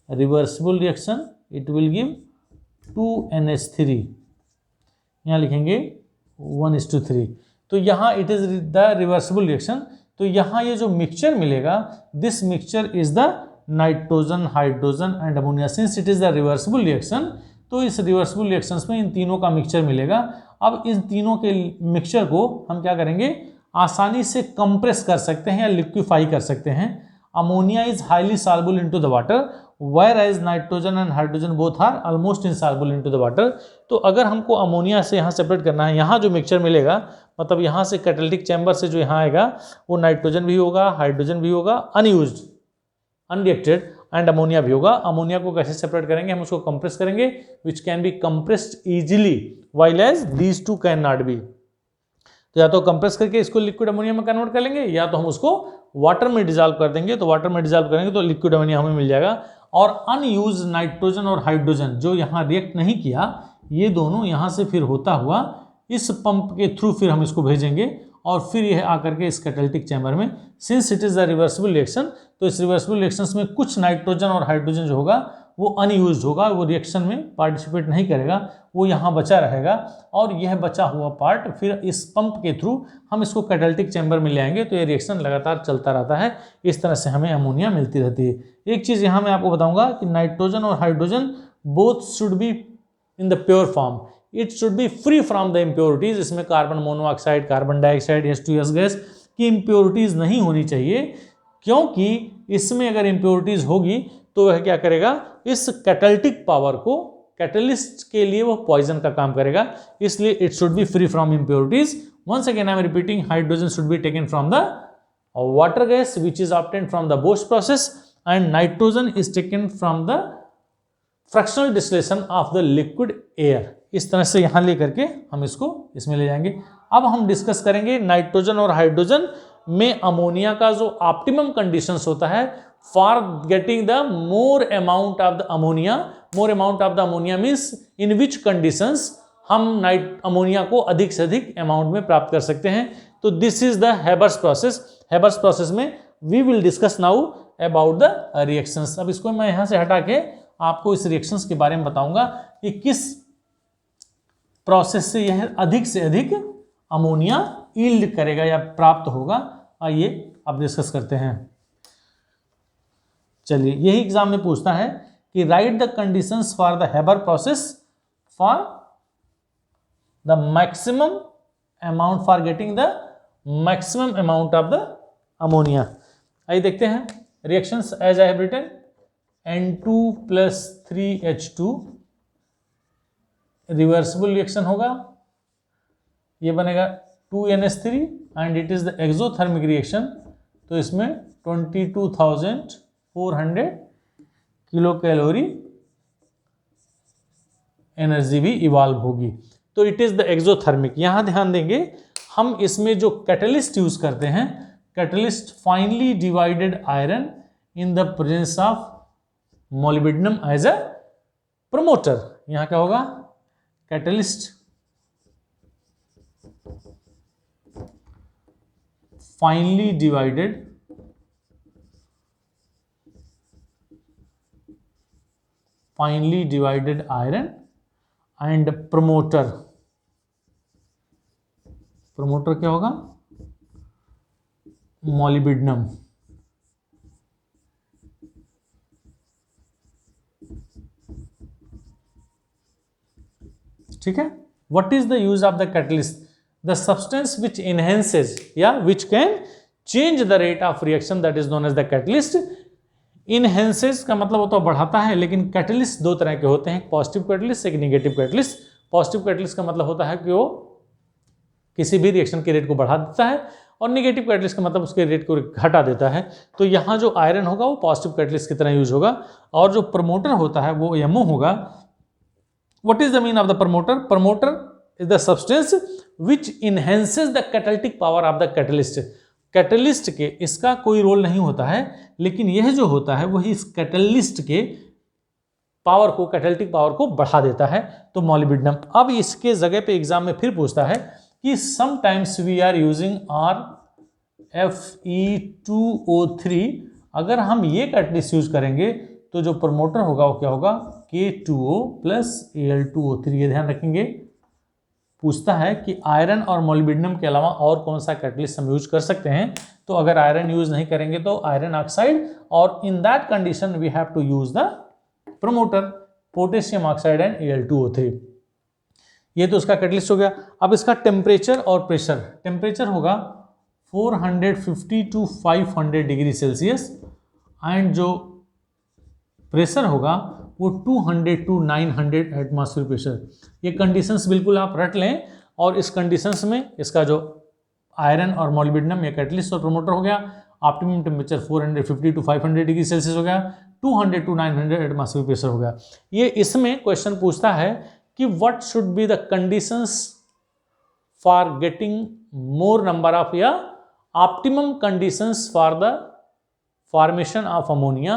reversible reaction, it will give 2NH3। यहाँ लिखेंगे 1:3। तो यहाँ it is the reversible reaction. तो यहाँ ये जो मिक्सचर मिलेगा, this mixture is the nitrogen hydrogen and ammonia. Since it is the reversible reaction, तो इस रिवर्सिबल रिएक्शंस में इन तीनों का मिक्सचर मिलेगा। अब इन तीनों के मिक्सचर को हम क्या करेंगे, आसानी से कंप्रेस कर सकते हैं या लिक्विफाई कर सकते हैं। Ammonia is highly soluble into the water, whereas nitrogen and hydrogen both are almost insoluble into the water. तो अगर हमको अमोनिया से यहाँ सेपरेट करना है, यहाँ जो मिक्सचर मिलेगा, मतलब यहाँ से कैटालिटिक चैम्बर से जो यहाँ आएगा वो नाइट्रोजन भी होगा, हाइड्रोजन भी होगा, अनयूज्ड अनरिएक्टेड, एंड अमोनिया भी होगा। अमोनिया को कैसे सेपरेट करेंगे, हम उसको कंप्रेस करेंगे, which can be compressed easily while as these two can not be. तो या तो कंप्रेस करके इसको लिक्विड अमोनिया में कन्वर्ट कर लेंगे, या तो हम उसको वाटर में डिजॉल्व कर देंगे। तो वाटर में डिजॉल्व करेंगे तो लिक्विड अमोनिया हमें मिल जाएगा। और अनयूज नाइट्रोजन और हाइड्रोजन जो यहाँ रिएक्ट नहीं किया, ये दोनों यहाँ से फिर होता हुआ इस पंप के थ्रू फिर हम इसको भेजेंगे, और फिर यह आकर के इस कैटालिटिक चैम्बर में, since it is a reversible reaction, तो इस रिवर्सिबल रिएक्शंस में कुछ नाइट्रोजन और हाइड्रोजन जो होगा वो अनयूज्ड होगा, वो रिएक्शन में पार्टिसिपेट नहीं करेगा, वो यहाँ बचा रहेगा। और यह बचा हुआ पार्ट फिर इस पंप के थ्रू हम इसको कैटालिटिक चैम्बर में ले आएंगे, तो ये रिएक्शन लगातार चलता रहता है। इस तरह से हमें अमोनिया मिलती रहती है। एक चीज़ यहाँ मैं आपको बताऊँगा कि नाइट्रोजन और hydrogen both should be in the pure form, it should be free from the impurities. इसमें carbon monoxide, carbon dioxide, H2S gas की इम्प्योरिटीज नहीं होनी चाहिए, क्योंकि इसमें अगर इम्प्योरिटीज होगी तो वह क्या करेगा, इस कैटालिटिक पावर को, कैटलिस्ट के लिए वो पॉइजन का काम करेगा। इसलिए it should be free from impurities. Once again I am repeating, hydrogen should be taken from the water gas which is obtained from the Bosch process, and nitrogen is taken from the fractional distillation of the liquid air. इस तरह से यहाँ लेकर के हम इसको इसमें ले जाएंगे। अब हम डिस्कस करेंगे नाइट्रोजन और हाइड्रोजन में अमोनिया का जो ऑप्टिमम कंडीशंस होता है for getting the more amount of the ammonia. More amount of the ammonia means in which conditions हम अमोनिया को अधिक से अधिक अमाउंट में प्राप्त कर सकते हैं। तो this is the Haber's process. Haber's process में we will discuss now about the reactions. अब इसको मैं यहाँ से हटा के आपको इस रिएक्शंस के बारे में बताऊंगा कि किस प्रोसेस से यह अधिक से अधिक अमोनिया यील्ड करेगा या प्राप्त होगा। आइए अब डिस्कस करते हैं। चलिए, यही एग्जाम में पूछता है कि write the conditions for the Haber process for the maximum amount, for getting the maximum amount of the ammonia. आइए देखते हैं reactions as I have written. N2 + 3H2 reversible reaction होगा, ये बनेगा 2NH3 and it is the exothermic reaction. तो इसमें 22,400 kilo calorie energy भी evolve होगी। तो इट इज द एक्सोथर्मिक। यहां ध्यान देंगे, हम इसमें जो कैटलिस्ट यूज करते हैं, catalyst finely divided iron in the presence of molybdenum as a promoter. यहां क्या होगा, catalyst finely divided iron and promoter क्या होगा, मोलिब्डेनम। ठीक है। What is the use of the catalyst, the substance which enhances या which can change the rate of reaction, that is known as the catalyst. Enhances का मतलब होता है बढ़ाता है, लेकिन कैटलिस्ट दो तरह के होते हैं, पॉजिटिव कैटलिस्ट, एक नेगेटिव कैटलिस्ट। पॉजिटिव कैटलिस्ट का मतलब होता है कि वो किसी भी रिएक्शन के रेट को बढ़ा देता है, और नेगेटिव कैटलिस्ट का मतलब उसके रेट को घटा देता है। तो यहाँ जो आयरन होगा वो पॉजिटिव कैटलिस्ट की तरह यूज होगा, और जो प्रमोटर होता है वो MO होगा। What is the mean of the promoter? Promoter is the substance which enhances the catalytic power of the catalyst. Catalyst के इसका कोई रोल नहीं होता है, लेकिन यह जो होता है वही इस कैटलिस्ट के पावर को, कैटालिटिक पावर को बढ़ा देता है। तो मोलिब्डेनम। अब इसके जगह पे एग्जाम में फिर पूछता है कि sometimes we are using Fe2O3। अगर हम ये कैटलिस्ट यूज करेंगे तो जो प्रमोटर होगा वो क्या होगा, K2O + Al2O3। ये ध्यान रखेंगे। पूछता है कि आयरन और मोलिब्डेनम के अलावा और कौन सा कैटलिस्ट हम यूज कर सकते हैं। तो अगर आयरन यूज नहीं करेंगे तो आयरन ऑक्साइड, और in that condition we have to use the promoter, potassium oxide and Al2O3। ये तो उसका कैटलिस्ट हो गया। अब इसका टेम्परेचर और प्रेशर। टेम्परेचर होगा 450 to 500 डिग्री सेल्सियस, एंड जो प्रेशर होगा वो 200 to 900 एटमॉस्फेयर प्रेशर। ये कंडीशंस बिल्कुल आप रट लें, और इस कंडीशंस में इसका जो आयरन और मोलिब्डेनम ये कैटलिस्ट और प्रमोटर हो गया, optimum temperature 450 to 500 degree Celsius हो गया, 200 to 900 एटमॉस्फेयर प्रेशर हो गया। ये इसमें क्वेश्चन पूछता है कि what should be the conditions for getting more number of, या optimum conditions for the formation of ammonia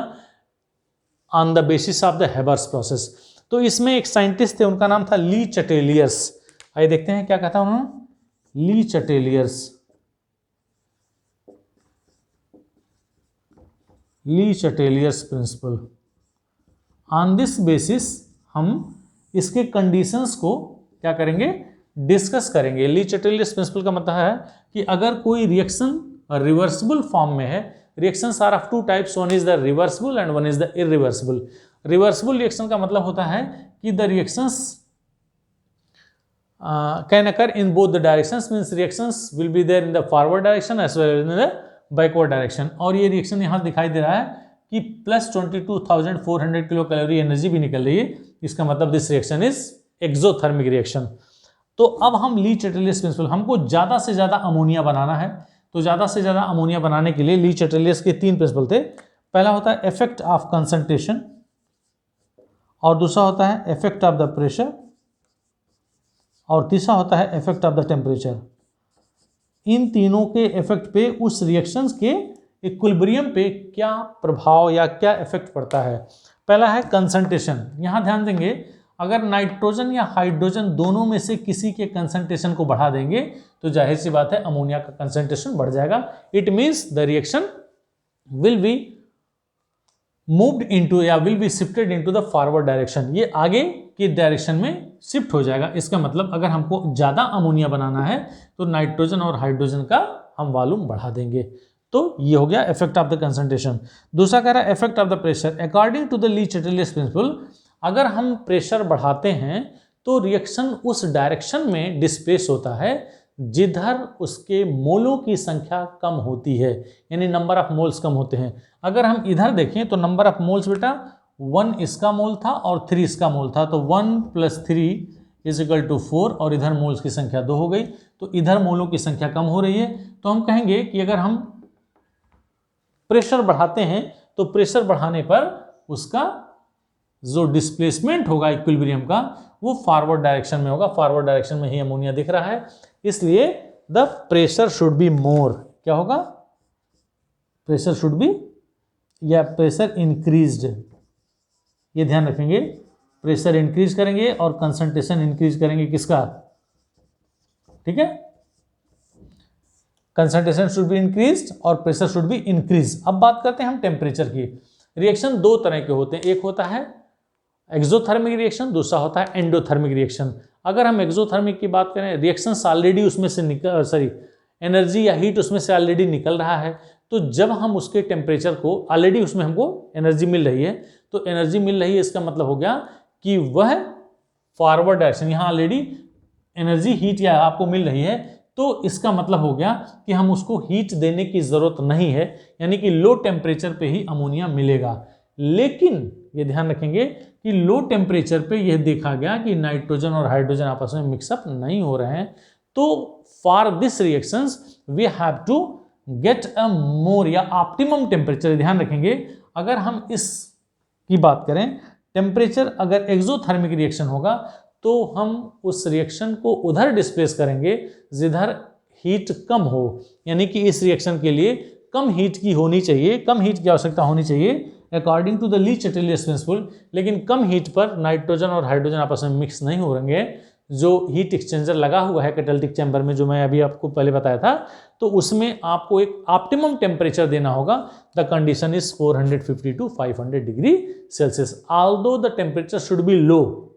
on the basis of the Haber's process. तो इसमें एक साइंटिस्ट थे, उनका नाम था ली चटेलियर्स। आइए देखते हैं क्या कहता उन्होंने। ली चटेलियर्स, ली चटेलियर्स प्रिंसिपल। ऑन दिस बेसिस हम इसके कंडीशंस को क्या करेंगे, डिस्कस करेंगे। ली चटेलियर्स प्रिंसिपल का मतलब है कि अगर कोई रिएक्शन रिवर्सिबल फॉर्म में है, reactions are of two types, one is the reversible and one is the irreversible. Reversible reaction का मतलब होता है कि the reactions can occur in both the directions, means reactions will be there in the forward direction as well as in the backward direction. और ये reaction यहाँ दिखाई दे रहा है कि प्लस 22,400 किलो कैलोरी एनर्जी भी निकल रही है। इसका मतलब this reaction is exothermic reaction. तो अब हम ली चटेलियस प्रिंसिपल, हमको ज़्यादा से ज़्यादा अमोनिया बनाना है, तो ज़्यादा से ज़्यादा अमोनिया बनाने के लिए ली चटेलियस के 3 प्रिंसिपल थे। पहला होता है इफेक्ट ऑफ कंसंट्रेशन, और दूसरा होता है इफेक्ट ऑफ द प्रेशर, और तीसरा होता है इफेक्ट ऑफ द टेम्परेचर। इन तीनों के इफेक्ट पे उस रिएक्शंस के इक्विलिब्रियम पे क्या प्रभाव या क्या इफेक्ट पड़ता है। पहला है कंसंट्रेशन। यहाँ ध्यान देंगे, अगर नाइट्रोजन या हाइड्रोजन दोनों में से किसी के कंसंट्रेशन को बढ़ा देंगे तो जाहिर सी बात है अमोनिया का कंसंट्रेशन बढ़ जाएगा। It means the reaction will be moved into या will be shifted into the forward direction, ये आगे की डायरेक्शन में शिफ्ट हो जाएगा। इसका मतलब अगर हमको ज़्यादा अमोनिया बनाना है तो नाइट्रोजन और हाइड्रोजन का हम वॉल्यूम बढ़ा देंगे। तो ये हो गया इफेक्ट ऑफ द कंसंट्रेशन। दूसरा कह रहा है effect of the pressure. According to the Le Chatelier's principle, अगर हम प्रेशर बढ़ाते हैं तो रिएक्शन उस डायरेक्शन में डिस्प्लेस होता है जिधर उसके मोलों की संख्या कम होती है, यानी नंबर ऑफ मोल्स कम होते हैं। अगर हम इधर देखें तो नंबर ऑफ मोल्स बेटा 1 इसका मोल था और 3 इसका मोल था, तो 1 + 3 = 4, और इधर मोल्स की संख्या 2 हो गई, तो इधर मोलों की संख्या कम हो रही है। तो हम कहेंगे कि अगर हम प्रेशर बढ़ाते हैं तो प्रेशर बढ़ाने पर उसका जो डिस्प्लेसमेंट होगा इक्विलिब्रियम का वो फॉरवर्ड डायरेक्शन में होगा। फॉरवर्ड डायरेक्शन में ही अमोनिया दिख रहा है, इसलिए the pressure should be more. क्या होगा, प्रेशर शुड बी, या प्रेशर इंक्रीज्ड, ये ध्यान रखेंगे। प्रेशर इंक्रीज करेंगे और कंसंट्रेशन इंक्रीज करेंगे किसका, ठीक है। कंसंट्रेशन शुड बी इंक्रीज्ड और प्रेशर शुड बी इंक्रीज। अब बात करते हैं हम टेम्परेचर की। रिएक्शन 2 तरह के होते हैं, एक होता है एक्सोथर्मिक रिएक्शन, दूसरा होता है एंडोथर्मिक रिएक्शन। अगर हम एक्सोथर्मिक की बात करें, रिएक्शन ऑलरेडी उसमें से एनर्जी या हीट उसमें से ऑलरेडी निकल रहा है, तो जब हम उसके टेम्परेचर को, ऑलरेडी उसमें हमको एनर्जी मिल रही है, तो एनर्जी मिल रही है इसका मतलब हो गया कि वह फॉरवर्ड डायरेक्शन, यहाँ ऑलरेडी एनर्जी हीट या आपको मिल रही है, तो इसका मतलब हो गया कि हम उसको हीट देने की ज़रूरत नहीं है, यानी कि लो टेम्परेचर पे ही अमोनिया मिलेगा। लेकिन ये ध्यान रखेंगे कि लो टेम्परेचर पे यह देखा गया कि नाइट्रोजन और हाइड्रोजन आपस में मिक्सअप नहीं हो रहे हैं, तो for this reactions we have to get a more या ऑप्टिमम टेम्परेचर। ध्यान रखेंगे, अगर हम इस की बात करें, टेम्परेचर अगर एक्सोथर्मिक रिएक्शन होगा तो हम उस रिएक्शन को उधर डिस्प्लेस करेंगे जिधर हीट कम हो, यानी कि इस रिएक्शन के लिए कम हीट की होनी चाहिए, कम हीट की आवश्यकता होनी चाहिए according to the Le Chatelier's principle. लेकिन कम हीट पर नाइट्रोजन और हाइड्रोजन आपस में मिक्स नहीं हो रहेंगे। जो हीट एक्सचेंजर लगा हुआ है कैटालिटिक चैम्बर में, जो मैं अभी आपको पहले बताया था, तो उसमें आपको एक ऑप्टिमम टेम्परेचर देना होगा। The condition is 450 to 500 degree Celsius. Although the temperature should be low,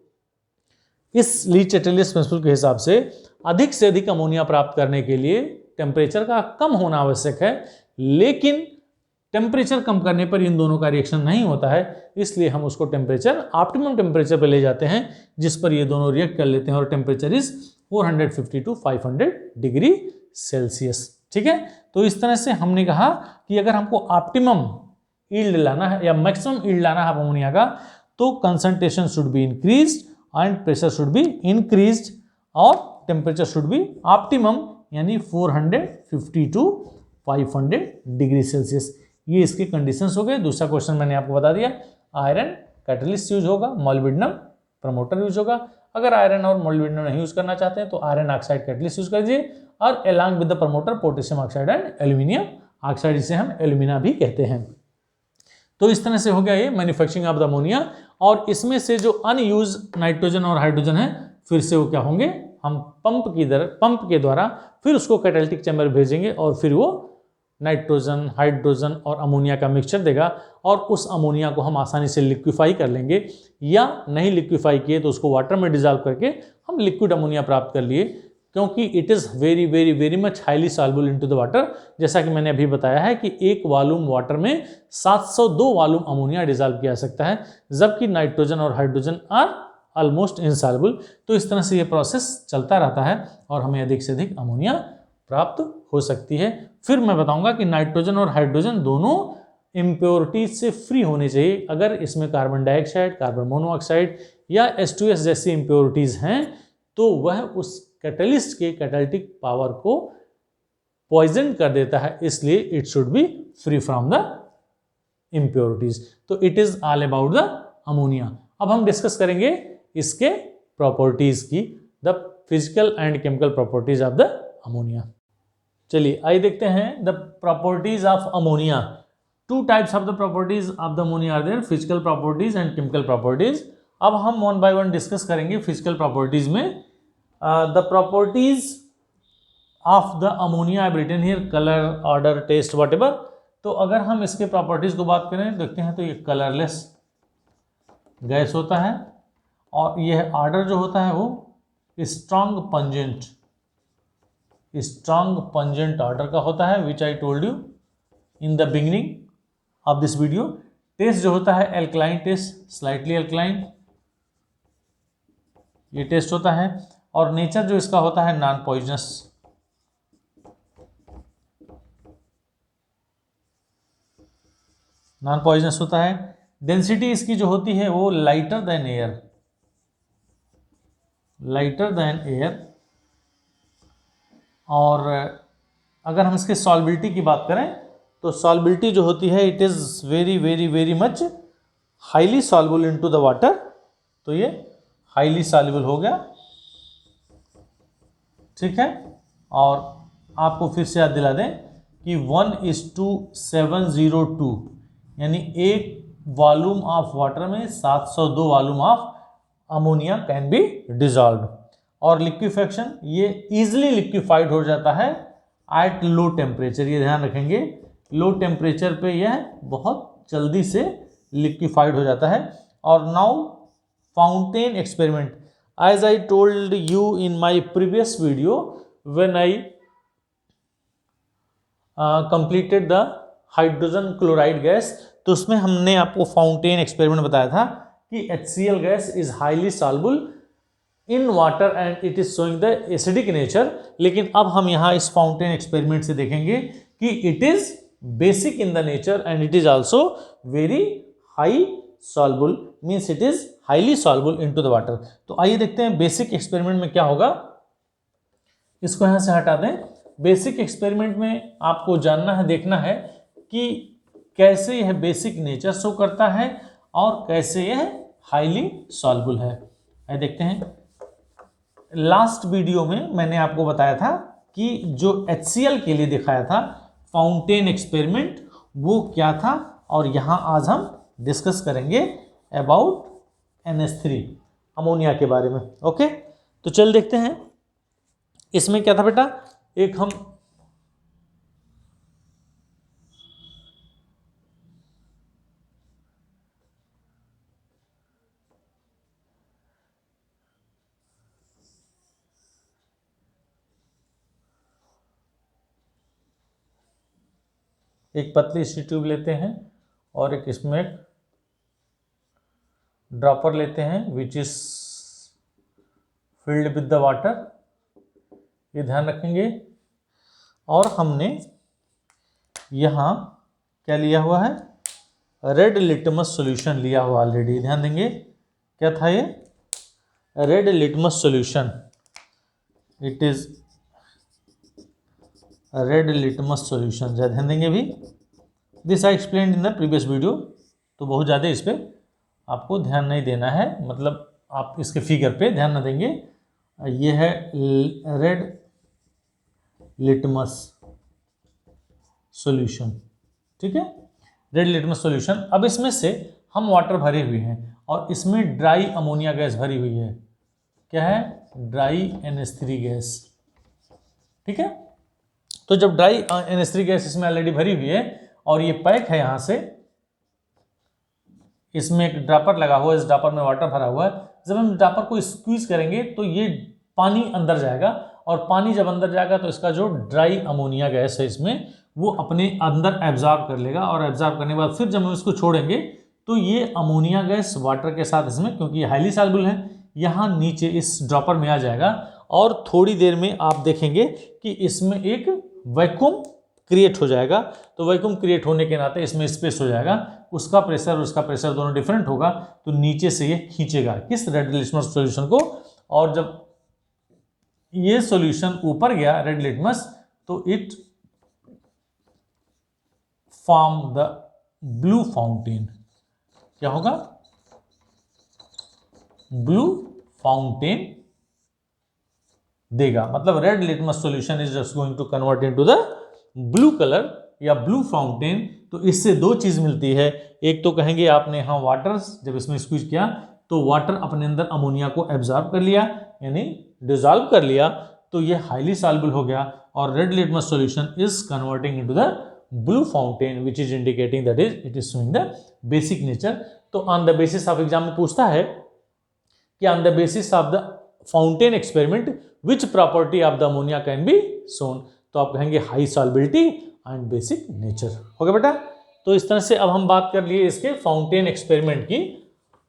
इस ली चटेलियस प्रिंसिपल के हिसाब से अधिक से अधिक अमोनिया प्राप्त करने के लिए टेम्परेचर का कम होना आवश्यक है, लेकिन टेम्परेचर कम करने पर इन दोनों का रिएक्शन नहीं होता है, इसलिए हम उसको टेम्परेचर ऑप्टिमम टेम्परेचर पर ले जाते हैं जिस पर ये दोनों रिएक्ट कर लेते हैं, और temperature is 450 to 500 degree Celsius. ठीक है, तो इस तरह से हमने कहा कि अगर हमको ऑप्टिमम ईल्ड लाना है या मैक्सिमम ईल्ड लाना है अमोनिया का, तो concentration should be increased and pressure should be increased और टेम्परेचर शुड बी ऑप्टिमम, यानी 450 टू 500 डिग्री सेल्सियस। ये इसके कंडीशंस हो गए। दूसरा क्वेश्चन मैंने आपको बता दिया, आयरन कैटलिस्ट यूज होगा, मोलिब्डेनम प्रमोटर यूज होगा। अगर आयरन और मोलिब्डेनम नहीं यूज करना चाहते हैं तो आयरन ऑक्साइड कैटलिस्ट यूज कर दीजिए, और along with the promoter potassium oxide and aluminium oxide, जिसे हम एल्यूमिना भी कहते हैं। तो इस तरह से हो गया ये मैन्युफैक्चरिंग ऑफ द अमोनिया। और इसमें से जो अनयूज नाइट्रोजन और हाइड्रोजन है, फिर से वो क्या होंगे, हम पंप के द्वारा फिर उसको कैटालिटिक चैम्बर भेजेंगे और फिर वो नाइट्रोजन, हाइड्रोजन और अमोनिया का मिक्सचर देगा, और उस अमोनिया को हम आसानी से लिक्विफाई कर लेंगे, या नहीं लिक्विफाई किए तो उसको वाटर में डिजॉल्व करके हम लिक्विड अमोनिया प्राप्त कर लिए, क्योंकि it is very very very much highly soluble into the water. जैसा कि मैंने अभी बताया है कि 1 वॉल्यूम वाटर में 702 वॉल्यूम अमोनिया डिजॉल्व किया जा सकता है, जबकि नाइट्रोजन और हाइड्रोजन आर ऑलमोस्ट इनसॉल्युबल। तो इस तरह से ये प्रोसेस चलता रहता है और हमें अधिक से अधिक अमोनिया प्राप्त हो सकती है। फिर मैं बताऊंगा कि नाइट्रोजन और हाइड्रोजन दोनों इम्प्योरिटीज से फ्री होने चाहिए। अगर इसमें कार्बन डाइऑक्साइड, कार्बन मोनोऑक्साइड या H2S जैसी इम्प्योरिटीज हैं तो वह उस कैटलिस्ट के कैटालिटिक पावर को पॉइजन कर देता है, इसलिए it should be free from the impurities. तो it is all about the ammonia. अब हम डिस्कस करेंगे इसके प्रॉपर्टीज की, the physical and chemical properties of the ammonia. चलिए आइए देखते हैं the properties of ammonia. 2 types of the properties of the ammonia are there, physical properties and chemical properties. अब हम 1 बाय 1 डिस्कस करेंगे फिजिकल प्रॉपर्टीज में। The properties of the ammonia I written here, colour, odour, taste, whatever. तो अगर हम इसके properties को बात करें, देखते हैं तो ये कलरलेस गैस होता है, और यह ऑर्डर जो होता है वो स्ट्रॉन्ग पंजेंट ऑर्डर का होता है, which I told you in the beginning of this video. Taste जो होता है एल्कलाइन टेस्ट, स्लाइटली एल्कलाइन, ये टेस्ट होता है। और नेचर जो इसका होता है नॉन पॉइजनस होता है। डेंसिटी इसकी जो होती है वो लाइटर देन एयर। और अगर हम इसके सॉल्बिलिटी की बात करें तो सॉल्बिलिटी जो होती है it is very very very much highly soluble into the water. तो ये हाईली सॉल्युबल हो गया, ठीक है। और आपको फिर से याद दिला दें कि 1:702, यानी 1 वॉल्यूम ऑफ वाटर में 702 volume of ammonia can be dissolve. और लिक्विफेक्शन, ये इजीली लिक्विफाइड हो जाता है एट लो टेम्परेचर, ये ध्यान रखेंगे, लो टेम्परेचर पे यह बहुत जल्दी से लिक्विफाइड हो जाता है। और now fountain experiment, as I told you in my previous video when I completed the hydrogen chloride gas, तो उसमें हमने आपको फाउंटेन एक्सपेरिमेंट बताया था कि HCl gas is highly soluble in water and it is showing the acidic nature. लेकिन अब हम यहाँ इस फाउंटेन एक्सपेरिमेंट से देखेंगे कि it is basic in the nature and it is also very high soluble, means it is highly soluble into the water. तो आइए देखते हैं बेसिक एक्सपेरिमेंट में क्या होगा। इसको यहाँ से हटा दें। बेसिक एक्सपेरिमेंट में आपको जानना है, देखना है कि कैसे यह बेसिक नेचर शो करता है और कैसे यह हाईली सॉल्युबल है। आइए देखते हैं। लास्ट वीडियो में मैंने आपको बताया था कि जो HCl के लिए दिखाया था फाउंटेन एक्सपेरिमेंट वो क्या था, और यहाँ आज हम डिस्कस करेंगे अबाउट NH3 अमोनिया के बारे में। ओके, तो चल देखते हैं इसमें क्या था बेटा। एक हम एक पतली सी ट्यूब लेते हैं और एक इसमें ड्रॉपर लेते हैं which is filled with the water, ये ध्यान रखेंगे। और हमने यहाँ क्या लिया हुआ है, रेड लिटमस सॉल्यूशन लिया हुआ ऑलरेडी, ध्यान देंगे क्या था ये, red litmus solution, it is red litmus solution, ध्यान देंगे भी, this I explain in the previous video, तो बहुत ज़्यादा इस पर आपको ध्यान नहीं देना है, मतलब आप इसके फिगर पे ध्यान न देंगे। ये है रेड लिटमस सॉल्यूशन, ठीक है, रेड लिटमस सॉल्यूशन। अब इसमें से हम वाटर भरे हुए हैं और इसमें ड्राई अमोनिया गैस भरी हुई है, क्या है, ड्राई NH3 गैस, ठीक है। तो जब ड्राई NH3 गैस इसमें ऑलरेडी भरी हुई है और ये पैक है, यहाँ से इसमें एक ड्रॉपर लगा हुआ है, इस ड्रॉपर में वाटर भरा हुआ है, जब हम ड्रॉपर को स्क्वीज करेंगे तो ये पानी अंदर जाएगा और पानी जब अंदर जाएगा तो इसका जो ड्राई अमोनिया गैस है इसमें वो अपने अंदर एब्जॉर्ब कर लेगा और एब्जॉर्ब करने के बाद फिर जब हम इसको छोड़ेंगे तो ये अमोनिया गैस वाटर के साथ इसमें, क्योंकि ये हाईली सॉल्युबल है, यहाँ नीचे इस ड्रॉपर में आ जाएगा और थोड़ी देर में आप देखेंगे कि इसमें एक वैक्यूम क्रिएट हो जाएगा। तो वैक्यूम क्रिएट होने के नाते इसमें स्पेस हो जाएगा, उसका प्रेशर और उसका प्रेशर दोनों डिफरेंट होगा, तो नीचे से ये खींचेगा किस, रेड लिटमस सॉल्यूशन को, और जब ये सॉल्यूशन ऊपर गया रेड लिटमस तो it form the blue fountain, क्या होगा, ब्लू फाउंटेन देगा, मतलब red litmus solution is just going to convert into the blue colour या ब्लू फाउंटेन। तो इससे दो चीज मिलती है, एक तो कहेंगे आपने यहाँ वाटर, जब इसमें स्क्वीज किया तो वाटर अपने अंदर अमोनिया को एब्जॉर्ब कर लिया यानी डिजॉल्व कर लिया, तो ये हाईली सॉल्युबल हो गया और red litmus solution is converting into the blue fountain which is indicating that is it is showing the basic nature. तो on the basis of exam में पूछता है कि on the basis of the fountain experiment which property of the ammonia can be shown, तो आप कहेंगे high solubility and basic nature, हो गया बेटा। तो इस तरह से अब हम बात कर लिए इसके फाउंटेन एक्सपेरिमेंट की,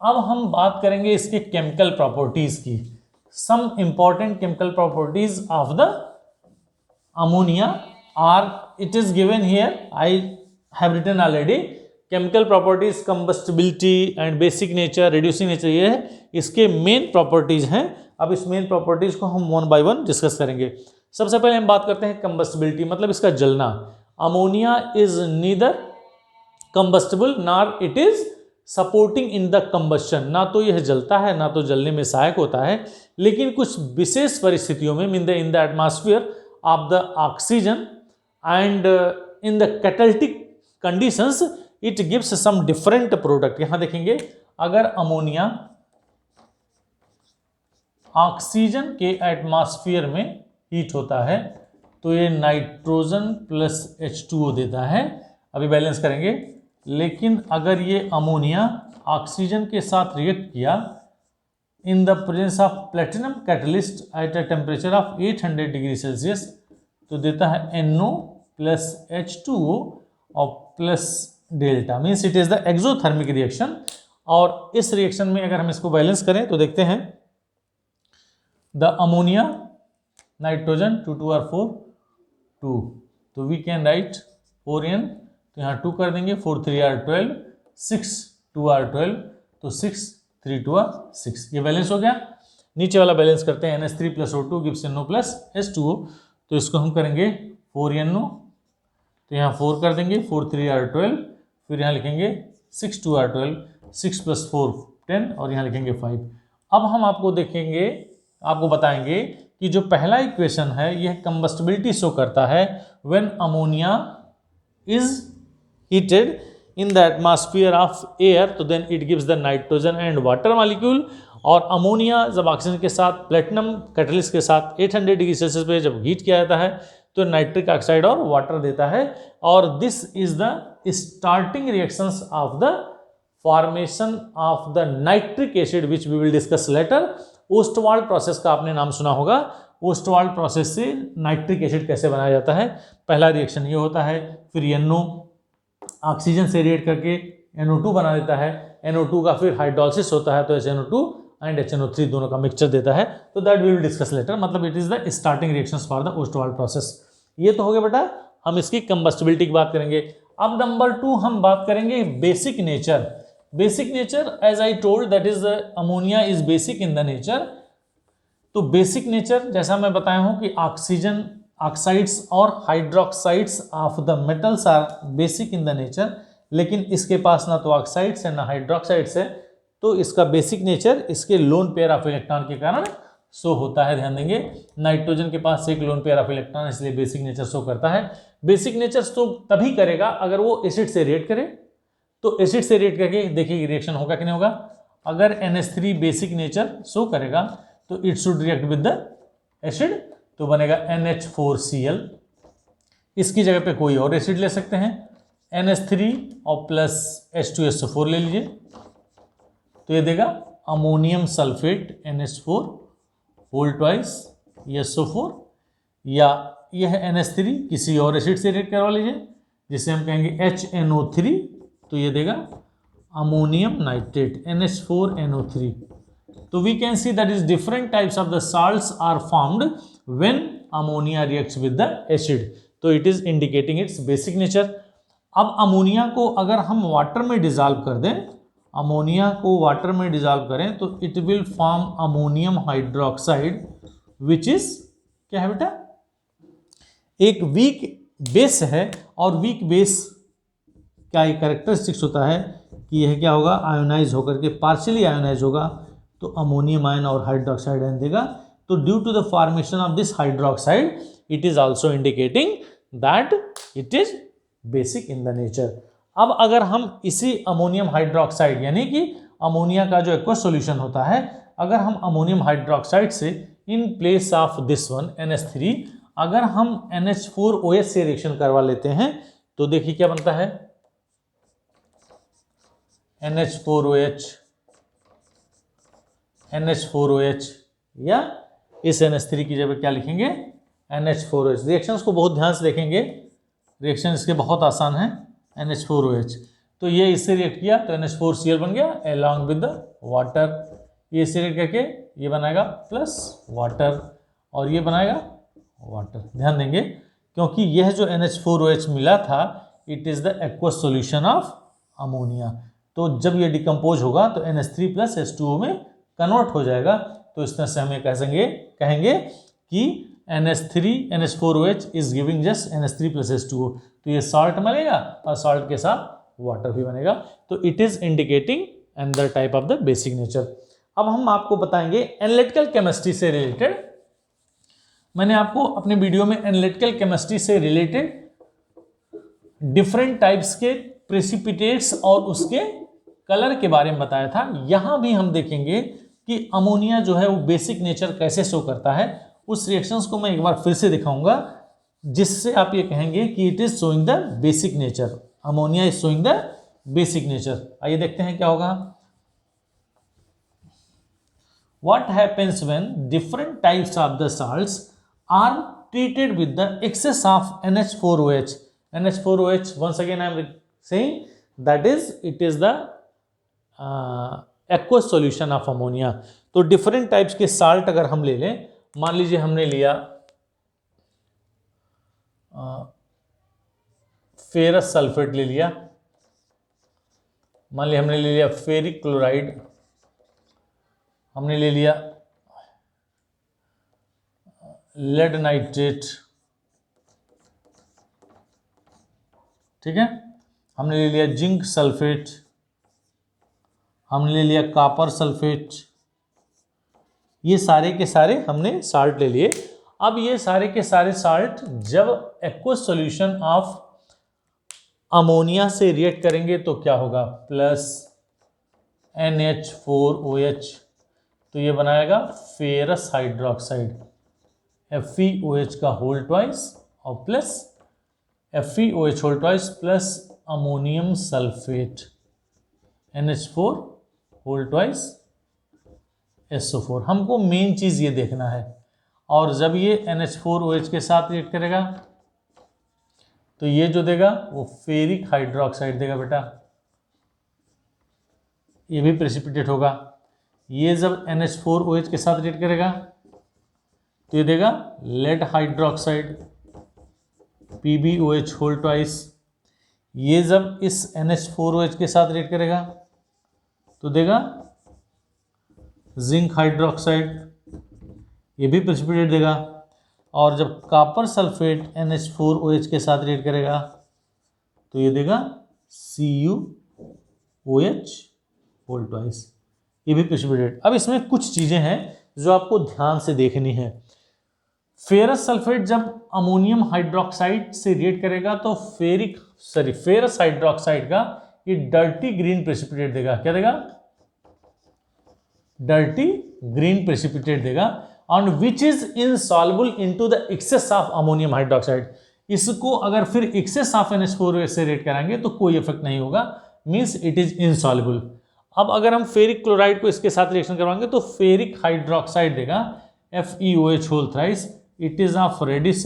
अब हम बात करेंगे इसके केमिकल प्रॉपर्टीज की, some important chemical properties of the ammonia are, it is given here, I have written already, chemical properties combustibility and basic nature, reducing nature, ये है इसके मेन प्रॉपर्टीज हैं। अब इस मेन प्रॉपर्टीज को हम वन बाय वन डिस्कस करेंगे। सबसे पहले हम बात करते हैं कंबस्टिबिलिटी, मतलब इसका जलना। Ammonia is neither combustible nor it is supporting in the combustion, ना तो यह जलता है ना तो जलने में सहायक होता है, लेकिन कुछ विशेष परिस्थितियों में in the atmosphere of the oxygen and in the catalytic conditions it gives some different product. यहां देखेंगे अगर अमोनिया ऑक्सीजन के एटमॉस्फेयर में हीट होता है तो ये नाइट्रोजन प्लस H2O देता है, अभी बैलेंस करेंगे। लेकिन अगर ये अमोनिया ऑक्सीजन के साथ रिएक्ट किया इन the presence of platinum catalyst at a temperature of 800 degree Celsius तो देता है NO प्लस H2O और plus delta, means it is the exothermic reaction. और इस रिएक्शन में अगर हम इसको बैलेंस करें तो देखते हैं द अमोनिया नाइट्रोजन 2 2 और 4 2, तो वी कैन राइट 4n, तो यहाँ 2 कर देंगे, 4 3 आर 12, 6 2 आर 12, तो 6 3 2 आर 6, ये बैलेंस हो गया। नीचे वाला बैलेंस करते हैं, NH3 plus O2 gives NO plus H2O, तो इसको हम करेंगे 4NO, तो यहाँ 4 कर देंगे, 4 3 आर 12, फिर यहाँ लिखेंगे 6 2 आर 12, 6 प्लस 4 10 और यहाँ लिखेंगे 5। अब हम आपको देखेंगे, आपको बताएंगे कि जो पहला इक्वेशन है यह कंबस्टिबिलिटी शो करता है when ammonia is heated in the atmosphere of air, तो then it gives the nitrogen and water molecule. और अमोनिया जब ऑक्सीजन के साथ प्लेटिनम कैटलिस्ट के साथ 800 डिग्री सेल्सियस पे जब हीट किया जाता है तो नाइट्रिक ऑक्साइड और वाटर देता है। और this is the starting reactions of the formation of the nitric acid which we will discuss later. Ostwald process का आपने नाम सुना होगा, ओस्टवाल्ड प्रोसेस से नाइट्रिक एसिड कैसे बनाया जाता है। पहला रिएक्शन ये होता है, फिर NO ऑक्सीजन से रिएक्ट करके NO2 बना देता है, NO2 का फिर हाइड्रोलिसिस होता है तो HNO2 एंड HNO3 दोनों का मिक्सचर देता है, तो that we will discuss later. मतलब it is the starting reactions for the Ostwald process. ये तो हो गया बेटा, हम इसकी कंबस्टिबिलिटी की बात करेंगे। अब नंबर 2 हम बात करेंगे basic nature. Basic nature as I told that is ammonia is basic in the nature. तो बेसिक नेचर जैसा मैं बताया हूं कि ऑक्सीजन ऑक्साइड्स और hydroxides of the metals are basic in the nature, लेकिन इसके पास ना तो ऑक्साइड्स है ना हाइड्रोक्साइड्स है, तो इसका बेसिक नेचर इसके लोन पेयर ऑफ इलेक्ट्रॉन के कारण शो होता है। ध्यान देंगे, नाइट्रोजन के पास एक लोन पेयर ऑफ इलेक्ट्रॉन, इसलिए बेसिक नेचर शो करता है। बेसिक नेचर शो तभी करेगा अगर वो एसिड से रिएक्ट करे। तो एसिड से रिएक्ट करके देखिए रिएक्शन होगा कि नहीं होगा। अगर NH3 बेसिक नेचर शो करेगा तो it should react with the acid, तो बनेगा NH4Cl। इसकी जगह पे कोई और एसिड ले सकते हैं, NH3 और प्लस H2SO4 ले लीजिए, तो ये देगा ammonium sulphate NH4 whole twice SO4, या यह NH3 किसी और एसिड से रिएक्ट करवा लीजिए जिसे हम कहेंगे HNO3, तो ये देगा अमोनियम नाइट्रेट NH4NO3। तो we can see that is different types of the salts are formed when ammonia reacts with the acid, तो it is indicating its basic nature. अब अमोनिया को अगर हम वाटर में डिजॉल्व कर दें, अमोनिया को वाटर में डिजॉल्व करें तो it will form ammonium hydroxide which is क्या है बेटा, एक वीक बेस है। और वीक बेस का एक कैरेक्टरिस्टिक्स होता है कि यह क्या होगा, आयोनाइज होकर के पार्शियली आयोनाइज होगा, तो अमोनियम आयन और हाइड्रोक्साइड आयन देगा। तो due to the formation of this hydroxide it is also indicating that it is basic in the nature. अब अगर हम इसी अमोनियम हाइड्रोक्साइड यानी कि अमोनिया का जो एक्वस सॉल्यूशन होता है, अगर हम अमोनियम हाइड्रोक्साइड से in place of this one NH3 अगर हम NH4OH से रिएक्शन करवा लेते हैं तो देखिए क्या बनता है, NH4OH या इस NH3 की जगह क्या लिखेंगे NH4OH। रिएक्शंस को बहुत ध्यान से देखेंगे, रिएक्शन इसके बहुत आसान है। NH4OH, तो ये इससे रिएक्ट किया तो NH4Cl बन गया अलॉन्ग विद द वाटर, ये इससे रिएक्ट करके ये बनाएगा प्लस वाटर और ये बनाएगा वाटर। ध्यान देंगे क्योंकि यह जो NH4OH मिला था it is the aqueous solution of ammonia, तो जब ये डिकम्पोज होगा तो NH3 प्लस H2O में कन्वर्ट हो जाएगा। तो इस तरह से हमें कहेंगे कि NH4OH is giving just NH3 plus H2O, तो ये सॉल्ट बनेगा और सॉल्ट के साथ वाटर भी बनेगा, तो it is indicating another type of the basic nature. अब हम आपको बताएंगे एनालिटिकल केमिस्ट्री से रिलेटेड। मैंने आपको अपने वीडियो में एनालिटिकल केमिस्ट्री से रिलेटेड डिफरेंट टाइप्स के प्रेसिपिटेट्स और उसके कलर के बारे में बताया था। यहां भी हम देखेंगे कि अमोनिया जो है वो बेसिक नेचर कैसे शो करता है। उस रिएक्शंस को मैं एक बार फिर से दिखाऊंगा जिससे आप ये कहेंगे कि it is showing the basic nature, ammonia is showing the basic nature. आइए देखते हैं क्या होगा। What happens when different types of the salts are treated with the excess of NH4OH? NH4OH, once again I am saying that is it is the aqueous solution of ammonia। तो different types के salt अगर हम ले लें, मान लीजिए हमने लिया फेरस सल्फेट ले लिया, मान लिया हमने ले लिया फेरिक क्लोराइड, हमने ले लिया लेड नाइट्रेट, ठीक है, हमने ले लिया जिंक सल्फेट, हमने ले लिया कॉपर सल्फेट, ये सारे के सारे हमने साल्ट ले लिए। अब ये सारे के सारे साल्ट जब एक्वस सॉल्यूशन ऑफ अमोनिया से रिएक्ट करेंगे तो क्या होगा, प्लस NH4OH, तो ये बनाएगा फेरस हाइड्रोक्साइड FeOH का होल ट्वाइस और plus FeOH whole twice plus ammonium sulphate NH4 whole twice SO4। हमको मेन चीज़ ये देखना है। और जब ये NH4OH के साथ रिएक्ट करेगा तो ये जो देगा वो फेरिक हाइड्रोक्साइड देगा बेटा, ये भी प्रेसिपिटेट होगा। ये जब NH4OH के साथ रिएक्ट करेगा तो ये देगा lead hydroxide PbOH whole twice, ये जब इस NH4OH के साथ रिएक्ट करेगा तो देगा जिंक हाइड्रोक्साइड, ये भी प्रेसिपिटेट देगा। और जब कॉपर सल्फेट NH4OH के साथ रिएक्ट करेगा तो ये देगा CuOH होल ट्वाइस, ये भी प्रेसिपिटेट। अब इसमें कुछ चीज़ें हैं जो आपको ध्यान से देखनी है। फेरस सल्फेट जब अमोनियम हाइड्रोक्साइड से रिएक्ट करेगा तो फेरस हाइड्रोक्साइड का ये डर्टी ग्रीन प्रेसिपिटेट देगा। क्या देगा? डर्टी ग्रीन प्रेसिपिटेट देगा, और which is insoluble into the excess of ammonium hydroxide. इसको अगर फिर एक्सेस ऑफ NH4OH से रिएक्ट कराएंगे तो कोई इफेक्ट नहीं होगा, मींस इट इज इनसॉल्युबल। अब अगर हम फेरिक क्लोराइड को इसके साथ रिएक्शन करवाएंगे तो फेरिक हाइड्रोक्साइड देगा FeOH whole thrice, it is of reddish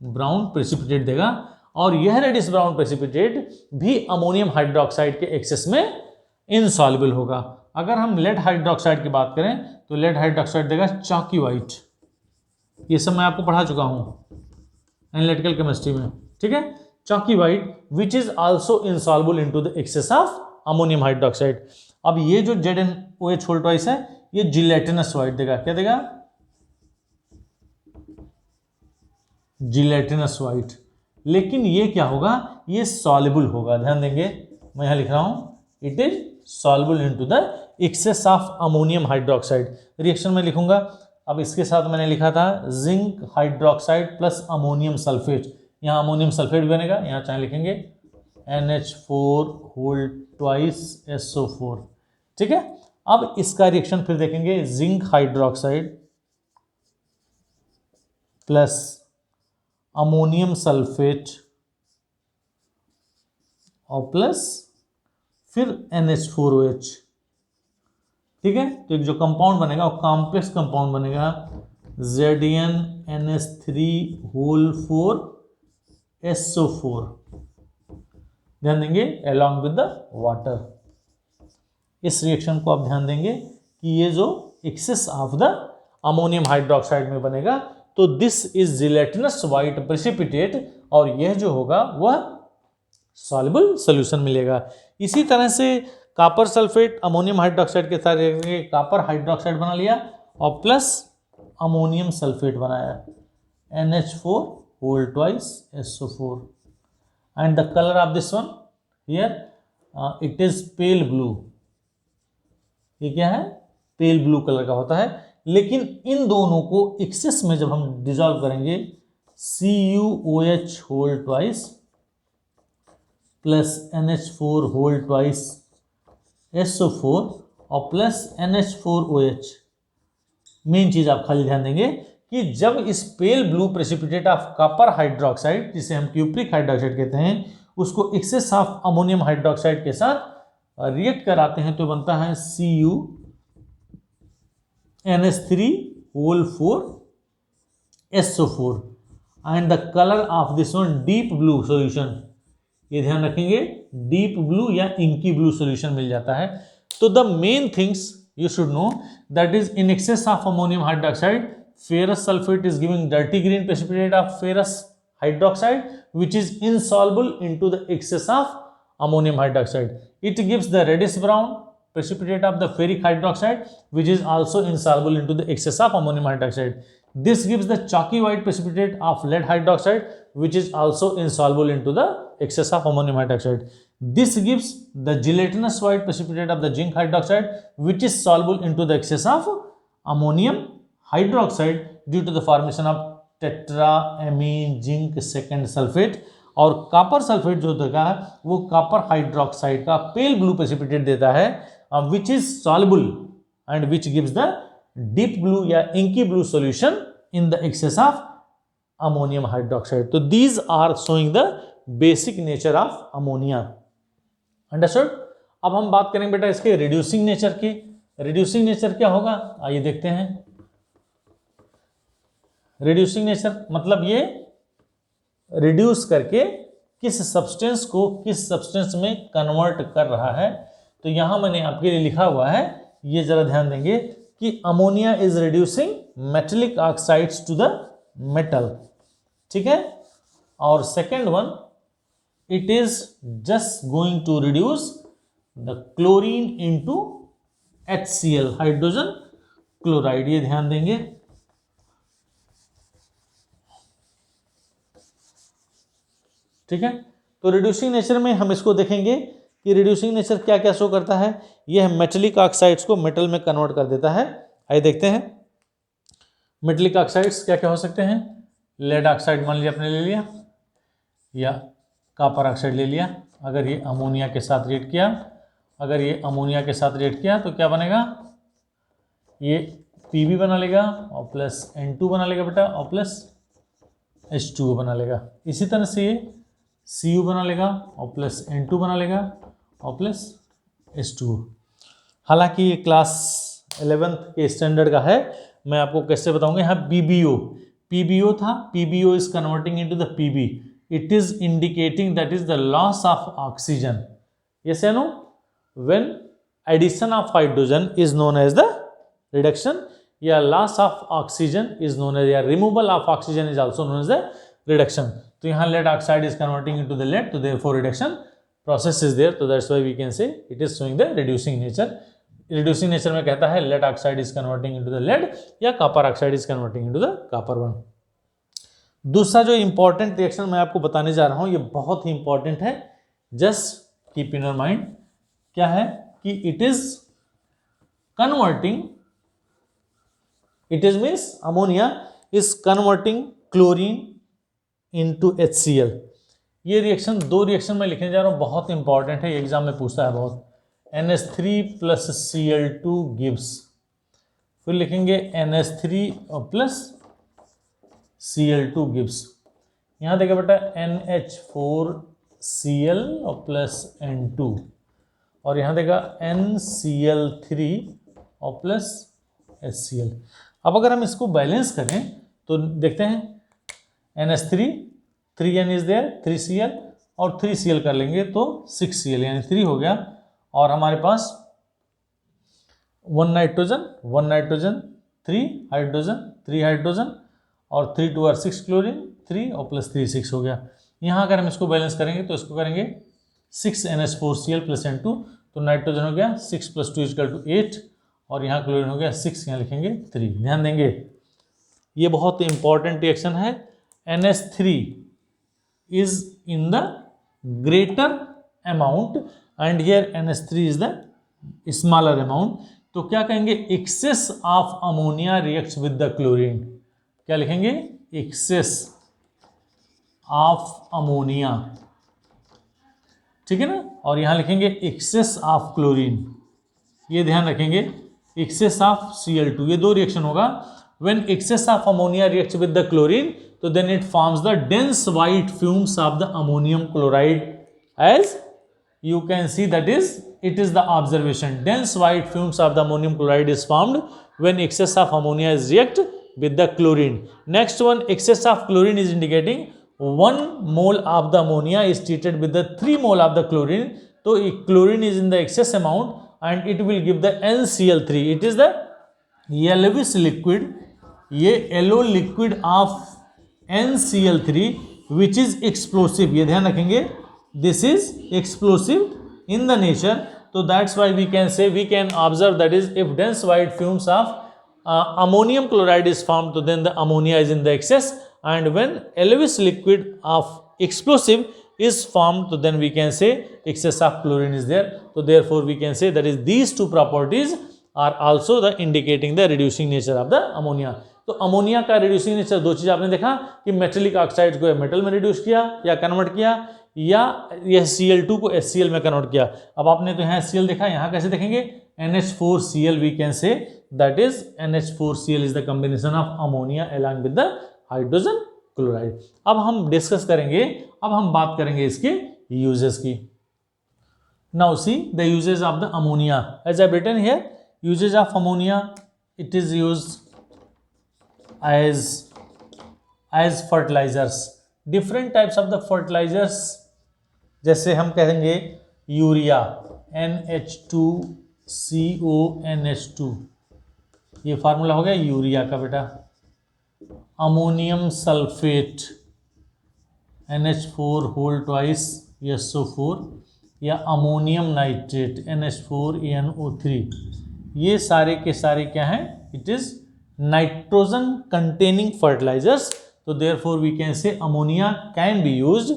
brown precipitate देगा। और यह रेडिश ब्राउन प्रेसिपिटेट भी अमोनियम हाइड्रोक्साइड के एक्सेस में इनसॉल्युबल होगा। अगर हम लेड हाइड्रोक्साइड की बात करें तो लेड हाइड्रोक्साइड देगा चॉकी वाइट, ये सब मैं आपको पढ़ा चुका हूं एनालिटिकल केमिस्ट्री में, ठीक है। Chalky white which is also insoluble into the excess of ammonium hydroxide. अब ये जो ZnOH होल ट्वाइस है ये जिलेटिनस वाइट देगा। क्या देगा? Gelatinous white. लेकिन ये क्या होगा? ये सॉल्युबल होगा। ध्यान देंगे, मैं यहां लिख रहा हूं it is soluble into the excess of ammonium hydroxide. Reaction में लिखूंगा, अब इसके साथ मैंने लिखा था zinc hydroxide plus ammonium sulphate, यहाँ अमोनियम सल्फेट बनेगा, यहाँ चाहे लिखेंगे NH4 होल ट्वाइस SO4, ठीक है। अब इसका रिएक्शन फिर देखेंगे, zinc hydroxide plus ammonium sulphate और प्लस फिर NH4OH, ठीक है। तो एक जो कंपाउंड बनेगा वो कॉम्प्लेक्स कंपाउंड बनेगा ZnNH3 होल 4 SO4। ध्यान देंगे along with the water। इस रिएक्शन को आप ध्यान देंगे कि ये जो excess of the ammonium hydroxide में बनेगा तो this is gelatinous white precipitate, और यह जो होगा वह सॉल्युबल सॉल्यूशन मिलेगा। इसी तरह से कॉपर सल्फेट अमोनियम हाइड्रोक्साइड के साथ कॉपर हाइड्रोक्साइड बना लिया और प्लस अमोनियम सल्फेट बनाया NH4 whole twice SO4, and the colour of this one here it is pale blue. ये क्या है? पेल ब्लू कलर का होता है। लेकिन इन दोनों को एक्सेस में जब हम डिसॉल्व करेंगे CuOH whole twice plus NH4 whole twice SO4 और प्लस NH4OH, मेन चीज आप खाली ध्यान देंगे कि जब इस pale blue precipitate of copper hydroxide, जिसे हम क्यूप्रिक हाइड्रोक्साइड कहते हैं, उसको एक्सेस ऑफ अमोनियम हाइड्रोक्साइड के साथ रिएक्ट कराते हैं तो बनता है CuNH3 whole 4 SO4, and the colour of this one deep blue solution. ये ध्यान रखेंगे, डीप ब्लू या इंकी ब्लू सॉल्यूशन मिल जाता है। तो the main things you should know that is in excess of ammonium hydroxide, ferrous sulfate is giving dirty green precipitate of ferrous hydroxide which is insoluble into the excess of ammonium hydroxide. It gives the reddish brown precipitate of the ferric hydroxide which is also insoluble into the excess of ammonium hydroxide. This gives the chalky white precipitate of lead hydroxide which is also insoluble into the excess of ammonium hydroxide. This gives the gelatinous white precipitate of the zinc hydroxide which is soluble into the excess of ammonium hydroxide due to the formation of tetraamine zinc second sulfate. और copper sulphate जो देगा वो copper hydroxide का pale blue precipitate देता है which is soluble and which gives the deep blue या inky blue solution in the excess of ammonium hydroxide. तो these are showing the basic nature of ammonia. Understood. अब हम बात करेंगे बेटा इसके रिड्यूसिंग नेचर की। रिड्यूसिंग नेचर क्या होगा आइए देखते हैं। रिड्यूसिंग नेचर मतलब ये रिड्यूस करके किस सब्सटेंस को किस सब्सटेंस में कन्वर्ट कर रहा है। तो यहां मैंने आपके लिए लिखा हुआ है, ये जरा ध्यान देंगे कि ammonia is reducing metallic oxides to the metal. ठीक है, और second one it is just going to reduce the chlorine into HCl, hydrogen chloride, ये ध्यान देंगे। ठीक है, तो रिड्यूसिंग नेचर में हम इसको देखेंगे कि रिड्यूसिंग नेचर क्या क्या शो करता है। यह मेटलिक ऑक्साइड्स को मेटल में कन्वर्ट कर देता है। आइए देखते हैं मेटलिक ऑक्साइड्स क्या क्या हो सकते हैं। लेड ऑक्साइड मान लिया आपने ले लिया, या कॉपर ऑक्साइड ले लिया। अगर ये अमोनिया के साथ रिएक्ट किया, अगर ये अमोनिया के साथ रिएक्ट किया तो क्या बनेगा, ये Pb बना लेगा और प्लस N2 बना लेगा बेटा, और प्लस H2O बना लेगा। इसी तरह से ये Cu बना लेगा और प्लस N2 बना लेगा और प्लस H2O। हालांकि ये क्लास 11th के स्टैंडर्ड का है, मैं आपको कैसे बताऊंगा। यहाँ PbO था, PbO is converting into the Pb, it is indicating that is the loss of oxygen. Yes or no? When addition of hydrogen is known as the reduction, या loss of oxygen is known as, या removal of oxygen is also known as the reduction. तो यहाँ lead oxide is converting into the lead, तो therefore reduction process is there, so that's why we can say it is showing the reducing nature. reducing nature में कहता है lead oxide is converting into the lead, या copper oxide is converting into the copper one. दूसरा जो important reaction मैं आपको बताने जा रहा हूं, ये बहुत ही इंपॉर्टेंट है, just keep in your mind. क्या है कि it is converting, it is means ammonia is converting chlorine into HCl। ये रिएक्शन, दो रिएक्शन मैं लिखने जा रहा हूं, बहुत इंपॉर्टेंट है, एग्जाम में पूछता है बहुत। NH3 प्लस Cl2 गिव्स, फिर लिखेंगे NH3 और प्लस Cl2 गिव्स। यहाँ देखा बेटा NH4Cl और प्लस N2, और यहाँ देखा NCl3 और प्लस HCl। अब अगर हम इसको बैलेंस करें तो देखते हैं NH3, 3N is there, 3Cl और 3Cl कर लेंगे तो 6Cl, यानी 3 हो गया। और हमारे पास 1 नाइट्रोजन 3 हाइड्रोजन 3 हाइड्रोजन और 3 2 और 6 क्लोरीन, 3 और प्लस 3 6 हो गया। यहाँ अगर हम इसको बैलेंस करेंगे तो इसको करेंगे 6 NH4Cl प्लस N2, तो नाइट्रोजन हो गया 6 प्लस 2 इक्वल टू 8, और यहाँ क्लोरीन हो गया 6, यहाँ लिखेंगे 3। ध्यान देंगे, ये बहुत इंपॉर्टेंट रिएक्शन है। NH3 is in the greater amount and here NH3 is the smaller amount, तो क्या कहेंगे, excess of ammonia reacts with the chlorine. क्या लिखेंगे, एक्सेस ऑफ अमोनिया, ठीक है ना, और यहां लिखेंगे एक्सेस ऑफ क्लोरीन, ये ध्यान रखेंगे, एक्सेस ऑफ Cl2, ये दो रिएक्शन होगा। When excess of ammonia reacts with the chlorine, तो then it forms the dense white fumes of the ammonium chloride, as you can see, that is, it is the observation, dense white fumes of the ammonium chloride is formed when excess of ammonia is react with the chlorine. Next one, excess of chlorine is indicating 1 mole of the ammonia is treated with the 3 mole of the chlorine, so chlorine is in the excess amount and it will give the NCl3, it is the yellowish liquid, ये yellow liquid of NCl3 which is explosive, ये ध्यान रखेंगे, this is explosive in the nature, so that's why we can say, we can observe, that is, if dense white fumes of ammonium chloride is formed, so then the ammonia is in the excess, and when yellowish liquid of explosive is formed, so then we can say excess of chlorine is there, so therefore we can say that is these two properties are also the indicating the reducing nature of the ammonia। तो ammonia का reducing nature, दो चीज आपने देखा कि metallic oxide को metal में reduce किया या कन्वर्ट किया, या यह Cl2 को HCl में कन्वर्ट किया। अब आपने तो यहाँ HCl देखा, यहाँ कैसे देखेंगे, NH4Cl we can say, that is NH4Cl is the combination of ammonia along with the hydrogen chloride। अब हम डिस्कस करेंगे, अब हम बात करेंगे इसके यूजेस की। Now see the uses of the ammonia, as I've written here, uses of ammonia, it is used as fertilizers, different types of the fertilizers, जैसे हम कहेंगे यूरिया NH2CONH2, ये फार्मूला हो गया यूरिया का बेटा। Ammonium sulphate NH4 whole twice SO4 या ammonium nitrate NH4NO3, ये सारे के सारे क्या हैं? It is nitrogen containing fertilizers. तो therefore we can say ammonia can be used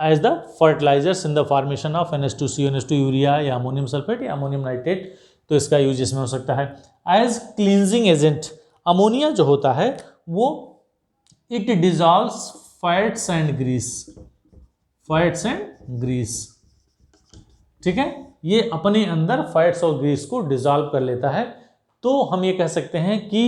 as the fertilizers in the formation of NH2CO, NH2 urea या ammonium sulphate या अमोनियम नाइट्रेट. तो इसका यूज इसमें हो सकता है. एज क्लींजिंग एजेंट, अमोनिया जो होता है वो it dissolves fats and grease, fats and grease. ठीक है, ये अपने अंदर फैट्स और ग्रीस को डिजॉल्व कर लेता है. तो हम ये कह सकते हैं कि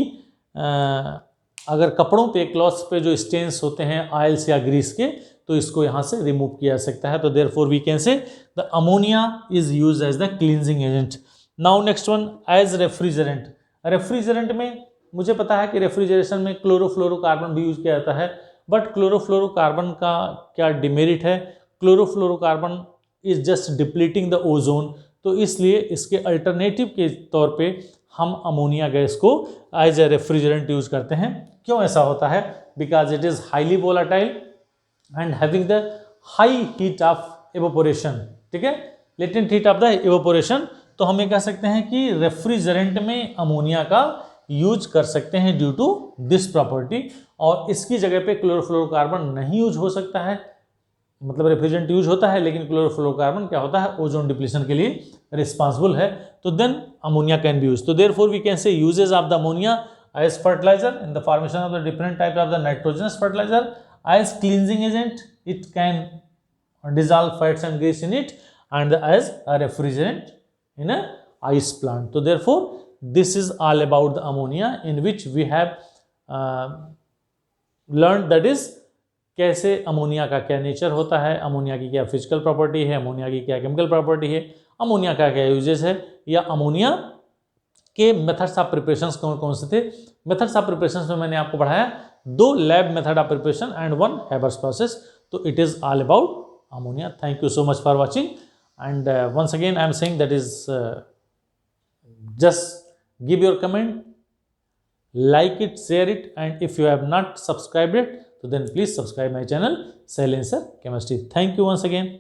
अगर कपड़ों पे, क्लॉथ्स पे जो स्टेन्स होते हैं ऑयल्स या ग्रीस के, तो इसको यहाँ से रिमूव किया जा सकता है. तो therefore we can say the ammonia is used as the cleansing agent. Now next one, as refrigerant. Refrigerant में मुझे पता है कि रेफ्रिजरेशन में क्लोरोफ्लोरोकार्बन भी यूज किया जाता है, बट क्लोरोफ्लोरोकार्बन का क्या डिमेरिट है? Chlorofluorocarbon is just depleting the ozone. तो इसलिए इसके अल्टरनेटिव के तौर पे हम अमोनिया गैस को एज ए रेफ्रिजरेंट यूज करते हैं. क्यों ऐसा होता है? Because it is highly volatile and having the high heat of evaporation. ठीक है, latent heat of the evaporation. तो हम ये कह सकते हैं कि रेफ्रिजरेंट में अमोनिया का यूज कर सकते हैं ड्यू टू दिस प्रॉपर्टी. और इसकी जगह पे क्लोरोफ्लोरोकार्बन नहीं यूज हो सकता है. मतलब रेफ्रिजरेंट यूज होता है लेकिन क्लोरोफ्लोरोकार्बन क्या होता है? ओजोन डिप्लीशन के लिए रिस्पांसिबल है. तो then ammonia can be use. तो therefore we can say uses of the ammonia as fertilizer in the formation of the different type of the nitrogenous fertilizer, as cleansing agent it can dissolve fats and grease in it, and as a refrigerant in a ice plant. So therefore this is all about the ammonia, in which we have learned that is कैसे ammonia का क्या nature होता है, ammonia की क्या physical property है, ammonia की क्या केमिकल प्रॉपर्टी है, अमोनिया का क्या यूजेस है, या अमोनिया के मेथड्स ऑफ प्रिपरेशंस कौन कौन से थे. मेथड्स ऑफ प्रिपरेशंस में मैंने आपको पढ़ाया 2 lab method of preparation and 1 Haber's process. तो it is all about ammonia. Thank you so much for watching, and once again I am saying that is just give your comment, like it, share it, and if you have not subscribed it, so then please subscribe my channel Silencer Chemistry. Thank you once again.